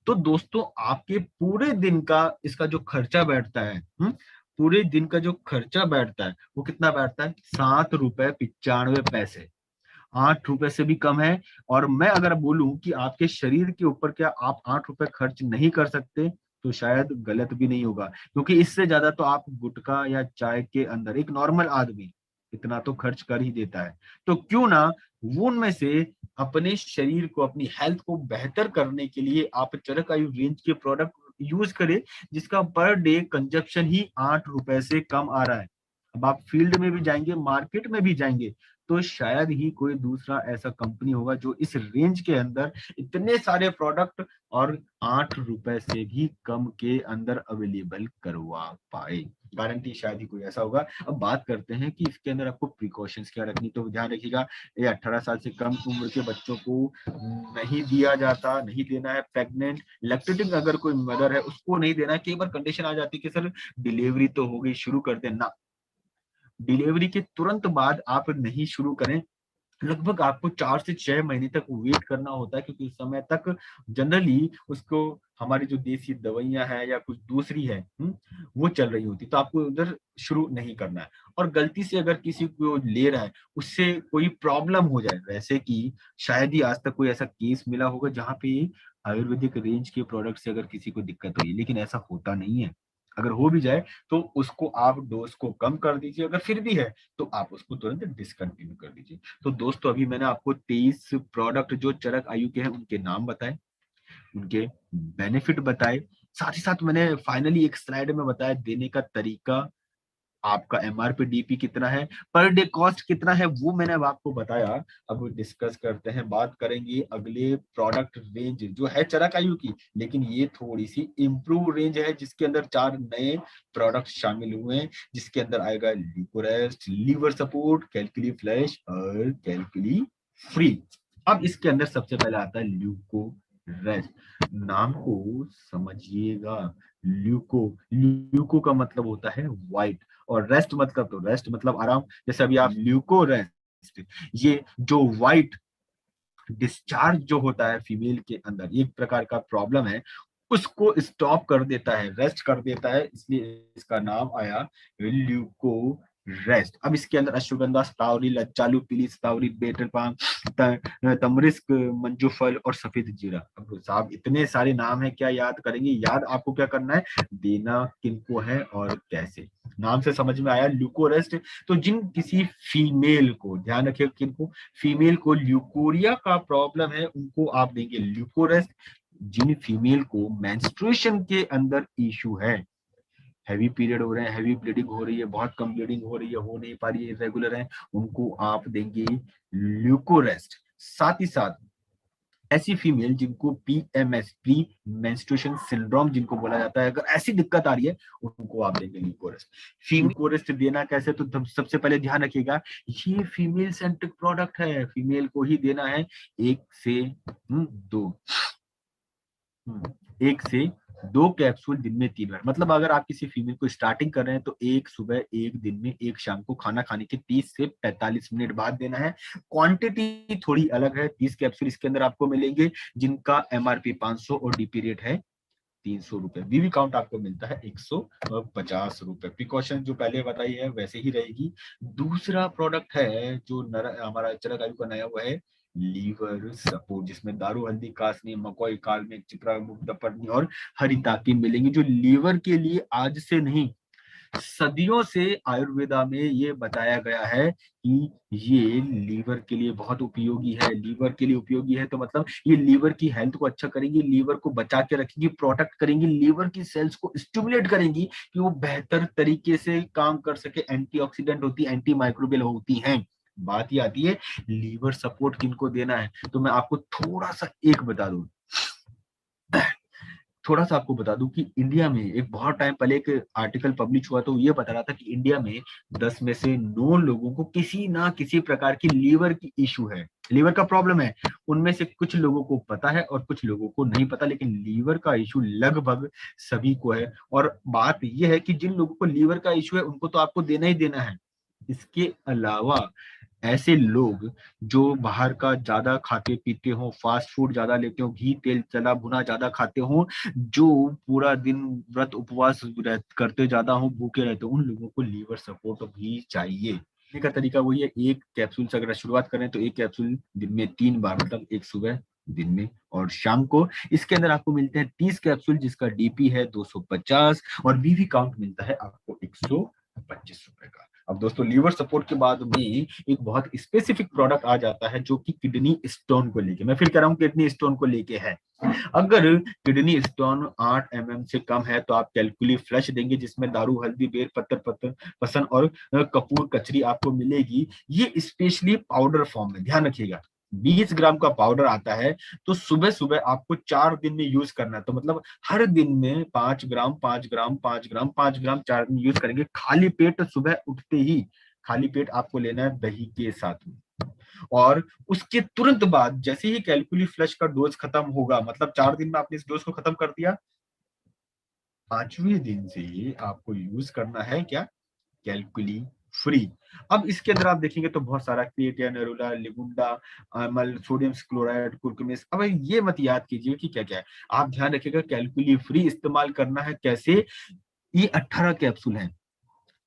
A: तो दोस्तों आपके पूरे दिन का इसका जो खर्चा बैठता है, पूरे दिन का जो खर्चा बैठता है वो कितना बैठता है, ₹7.95। 8 रुपए से भी कम है। और मैं अगर बोलूं कि आपके शरीर के ऊपर क्या आप 8 रुपए खर्च नहीं कर सकते, तो शायद गलत भी नहीं होगा, क्योंकि इससे ज्यादा तो आप गुटखा या चाय के अंदर एक नॉर्मल आदमी इतना तो खर्च कर ही देता है। तो क्यों ना वो उनमें से अपने शरीर को, अपनी हेल्थ को बेहतर करने के लिए आप चरक आयु रेंज के प्रोडक्ट यूज करे जिसका पर डे कंजप्शन ही 8 रुपए से कम आ रहा है। अब आप फील्ड में भी जाएंगे, मार्केट में भी जाएंगे, तो शायद ही कोई दूसरा ऐसा कंपनी होगा जो इस रेंज के अंदर इतने सारे प्रोडक्ट और 8 रुपए से भी कम के अंदर अवेलेबल करवा पाए। गारंटी शायद ही कोई ऐसा होगा। अब बात करते हैं कि इसके अंदर आपको प्रिकॉशंस क्या रखनी, तो ध्यान रखिएगा, ये 18 साल से कम उम्र के बच्चों को नहीं दिया जाता, नहीं देना है। प्रेग्नेंट लैक्टेटिंग अगर कोई मदर है उसको नहीं देना है। कई बार कंडीशन आ जाती है कि सर डिलीवरी तो हो गई, शुरू कर देना, डिलीवरी के तुरंत बाद आप नहीं शुरू करें। लगभग आपको 4 से 6 महीने तक वेट करना होता है, क्योंकि उस समय तक जनरली उसको हमारी जो देसी दवाइयां हैं या कुछ दूसरी है वो चल रही होती, तो आपको उधर शुरू नहीं करना है। और गलती से अगर किसी को ले रहा है उससे कोई प्रॉब्लम हो जाए, वैसे कि शायद ही आज तक कोई ऐसा केस मिला होगा जहाँ पे आयुर्वेदिक रेंज के प्रोडक्ट से अगर किसी को दिक्कत हुई, लेकिन ऐसा होता नहीं है। अगर हो भी जाए तो उसको आप डोज को कम कर दीजिए, अगर फिर भी है तो आप उसको तुरंत डिसकंटिन्यू कर दीजिए। तो दोस्तों अभी मैंने आपको 23 प्रोडक्ट जो चरक आयु के हैं उनके नाम बताए, उनके बेनिफिट बताए, साथ ही साथ मैंने फाइनली एक स्लाइड में बताया देने का तरीका, आपका एमआरपी डीपी कितना है, पर डे कॉस्ट कितना है, वो मैंने अब आपको बताया। अब डिस्कस करते हैं, बात करेंगे अगले प्रोडक्ट रेंज जो है चरक आयु की, लेकिन ये थोड़ी सी इम्प्रूव रेंज है जिसके अंदर 4 नए प्रोडक्ट शामिल हुए हैं, जिसके अंदर आएगा ल्यूकोरेस्ट, लीवर सपोर्ट, कैलकुली फ्लैश और कैलकुली फ्री। अब इसके अंदर सबसे पहले आता है ल्यूकोरेस्ट। नाम को समझिएगा, ल्यूको, ल्यूको का मतलब होता है व्हाइट, और रेस्ट मतलब, तो रेस्ट मतलब आराम। जैसे अभी आप ल्यूको रेस्ट, ये जो व्हाइट डिस्चार्ज जो होता है फीमेल के अंदर, एक प्रकार का प्रॉब्लम है, उसको स्टॉप कर देता है, रेस्ट कर देता है, इसलिए इसका नाम आया ल्यूको रेस्ट। अब इसके अंदर अश्वगंधा स्टावरी, लच्चालू, पीली स्टावरी, बेटर पाम, तमरिस्क, मंजूफल और सफेद जीरा। अब साहब इतने सारे नाम है, क्या याद करेंगे? याद आपको क्या करना है, देना किनको है और कैसे। नाम से समझ में आया ल्यूकोरेस्ट। तो जिन किसी फीमेल को, ध्यान रखिए किनको, फीमेल को ल्यूकोरिया का प्रॉब्लम है उनको आप देंगे ल्यूकोरेस्ट। जिन फीमेल को मेंस्ट्रुएशन के अंदर इशू है, हैवी पीरियड हो रहे हैं, हैवी ब्लीडिंग हो रही है, बहुत कम ब्लीडिंग हो रही है, हो नहीं पा रही है, इरेगुलर है, उनको आप देंगे ल्यूकोरेस्ट। साथ ही साथ ऐसी फीमेल जिनको पीएमएस, प्री मेंस्ट्रुएशन सिंड्रोम जिनको बोला जाता है, अगर ऐसी दिक्कत आ रही है उनको आप देंगे ल्यूकोरेस्ट। ल्यूकोरेस्ट देना कैसे, तो सबसे पहले ध्यान रखिएगा ये फीमेल सेंट्रिक प्रोडक्ट है, फीमेल को ही देना है। 1 से 2 कैप्सूल दिन में 3 बार। मतलब अगर आप किसी फीमेल को स्टार्टिंग कर रहे हैं तो एक सुबह, एक दिन में, एक शाम को, खाना खाने के 30 से 45 मिनट बाद देना है। क्वांटिटी थोड़ी अलग है, 30 कैप्सूल इसके अंदर आपको मिलेंगे जिनका एमआरपी 500 और डीपी रेट है 300 रुपए। बीवी काउंट आपको मिलता है 150 रुपए। प्रिकॉशन जो पहले बताई है वैसे ही रहेगी। दूसरा प्रोडक्ट है जो हमारा चरक आयु का नया हुआ है, लीवर सपोर्ट, जिसमें दारू, हल्दी, कासनी, मकोई, काल में चिपरा, मुक्तपटनी और हरिताकी मिलेंगे, जो लीवर के लिए आज से नहीं सदियों से आयुर्वेदा में ये बताया गया है कि ये लीवर के लिए बहुत उपयोगी है। लीवर के लिए उपयोगी है तो मतलब ये लीवर की हेल्थ को अच्छा करेंगी, लीवर को बचा के रखेंगी, प्रोटेक्ट करेंगी, लीवर की सेल्स को स्टिमुलेट करेंगी कि वो बेहतर तरीके से काम कर सके। एंटीऑक्सीडेंट होती, एंटी माइक्रोबियल होती हैं। बात ही आती है लीवर सपोर्ट किनको देना है, तो मैं आपको थोड़ा सा एक बता दूं, थोड़ा सा आपको बता दूं कि इंडिया में एक बहुत टाइम पहले एक आर्टिकल पब्लिश हुआ, तो ये बता रहा था कि इंडिया में 10 में से 9 लोगों को किसी ना किसी प्रकार की लीवर की इशू है, लीवर का प्रॉब्लम है। उनमें से कुछ लोगों को पता है और कुछ लोगों को नहीं पता, लेकिन लीवर का इशू लगभग सभी को है। और बात यह है कि जिन लोगों को लीवर का इशू है उनको तो आपको देना ही देना है। इसके अलावा ऐसे लोग जो बाहर का ज्यादा खाते पीते हो, फास्ट फूड ज्यादा लेते हो, घी तेल चला भुना ज्यादा खाते हो, जो पूरा दिन व्रत उपवास करते ज्यादा हो, भूखे रहते हो, उन लोगों को लीवर सपोर्ट भी चाहिए। का तरीका वही है, एक कैप्सूल से अगर शुरुआत करें तो एक कैप्सूल दिन में 3 बार, मतलब एक सुबह, दिन में और शाम को। इसके अंदर आपको मिलते हैं 30 कैप्सूल जिसका डीपी है 250 और बीवी काउंट मिलता है आपको 125 रुपए का। अब दोस्तों लीवर सपोर्ट के बाद में एक बहुत स्पेसिफिक प्रोडक्ट आ जाता है जो कि किडनी स्टोन को लेके, मैं फिर कह रहा हूँ किडनी स्टोन को लेके है। अगर किडनी स्टोन 8 mm से कम है तो आप कैलकुली फ्लश देंगे, जिसमें दारू, हल्दी, बेर पत्तर, पत्तर पसन और कपूर कचरी आपको मिलेगी। ये स्पेशली पाउडर फॉर्म में, ध्यान रखिएगा। 20 ग्राम का पाउडर आता है, तो सुबह सुबह आपको 4 दिन में यूज करना है। तो मतलब हर दिन में 5 ग्राम 5 ग्राम 5 ग्राम 5 ग्राम 4 दिन यूज करेंगे, खाली पेट सुबह उठते ही। खाली पेट आपको लेना है दही के साथ में। और उसके तुरंत बाद जैसे ही कैलकुली फ्लश का डोज खत्म होगा, मतलब 4 दिन में आपने इस डोज को खत्म कर दिया, 5वें दिन से आपको यूज करना है क्या, कैलकुली फ्री। अब इसके अंदर आप देखेंगे तो बहुत सारा क्रिएटिया, नेरुला, लिगुंडा, अमल, सोडियम क्लोराइड, कुर्कुमिस। अब ये मत याद कीजिए कि क्या क्या है, आप ध्यान रखिएगा कैलकुली फ्री इस्तेमाल करना है कैसे। ये 18 कैप्सूल है,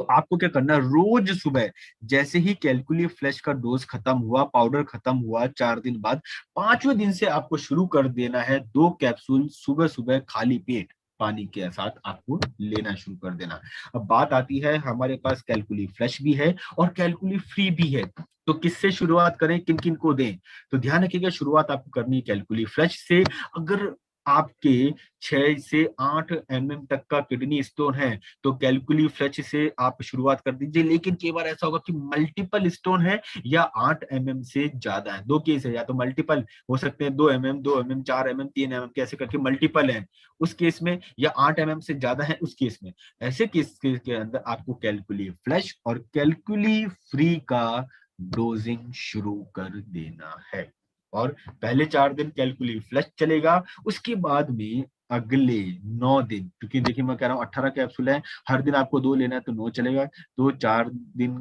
A: तो आपको क्या करना है, रोज सुबह जैसे ही कैलकुली फ्लैश का डोज खत्म हुआ, पाउडर खत्म हुआ, 4 दिन बाद 5वें दिन से आपको शुरू कर देना है 2 कैप्सूल सुबह सुबह खाली पेट पानी के साथ आपको लेना शुरू कर देना। अब बात आती है, हमारे पास कैलकुली फ्लैश भी है और कैलकुली फ्री भी है, तो किससे शुरुआत करें, किन किन को दें। तो ध्यान रखिएगा, शुरुआत आपको करनी है कैलकुली फ्लैश से। अगर आपके 6 से 8 mm तक का किडनी स्टोन है तो कैलकुली फ्लच से आप शुरुआत कर दीजिए। लेकिन कई बार ऐसा होगा कि मल्टीपल स्टोन है या 8 mm से ज्यादा है, दो केस है, या तो मल्टीपल हो सकते हैं, 2 mm 2 mm 4 mm 3 mm कैसे करके मल्टीपल है उस केस में, या 8 mm से ज्यादा है उस केस में। ऐसे केस के अंदर आपको कैलकुली फ्लश और कैलकुली फ्री का डोजिंग शुरू कर देना है। और पहले 4 दिन कैलकुली फ्लश चलेगा, उसके बाद में अगले 9 दिन, क्योंकि देखिए मैं कह रहा हूँ 18 कैप्सूल है, हर दिन आपको 2 लेना है तो 9 चलेगा, तो 4 दिन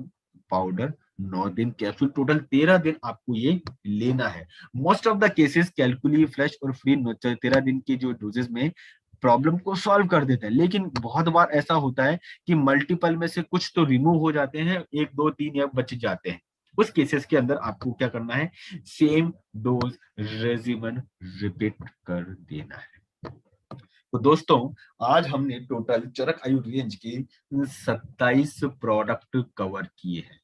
A: पाउडर, 9 दिन कैप्सूल, टोटल 13 दिन आपको ये लेना है। Most of the cases calculi flush और फ्री 13 दिन की जो डोजेस में प्रॉब्लम को सॉल्व कर देते हैं। लेकिन बहुत बार ऐसा होता है कि मल्टीपल में से कुछ तो रिमूव हो जाते हैं, 1 2 3 या बच जाते हैं। उस केसेस के अंदर आपको क्या करना है, सेम डोज रेजिमन रिपीट कर देना है। तो दोस्तों, आज हमने टोटल चरक आयु रेंज के 27 प्रोडक्ट कवर किए हैं।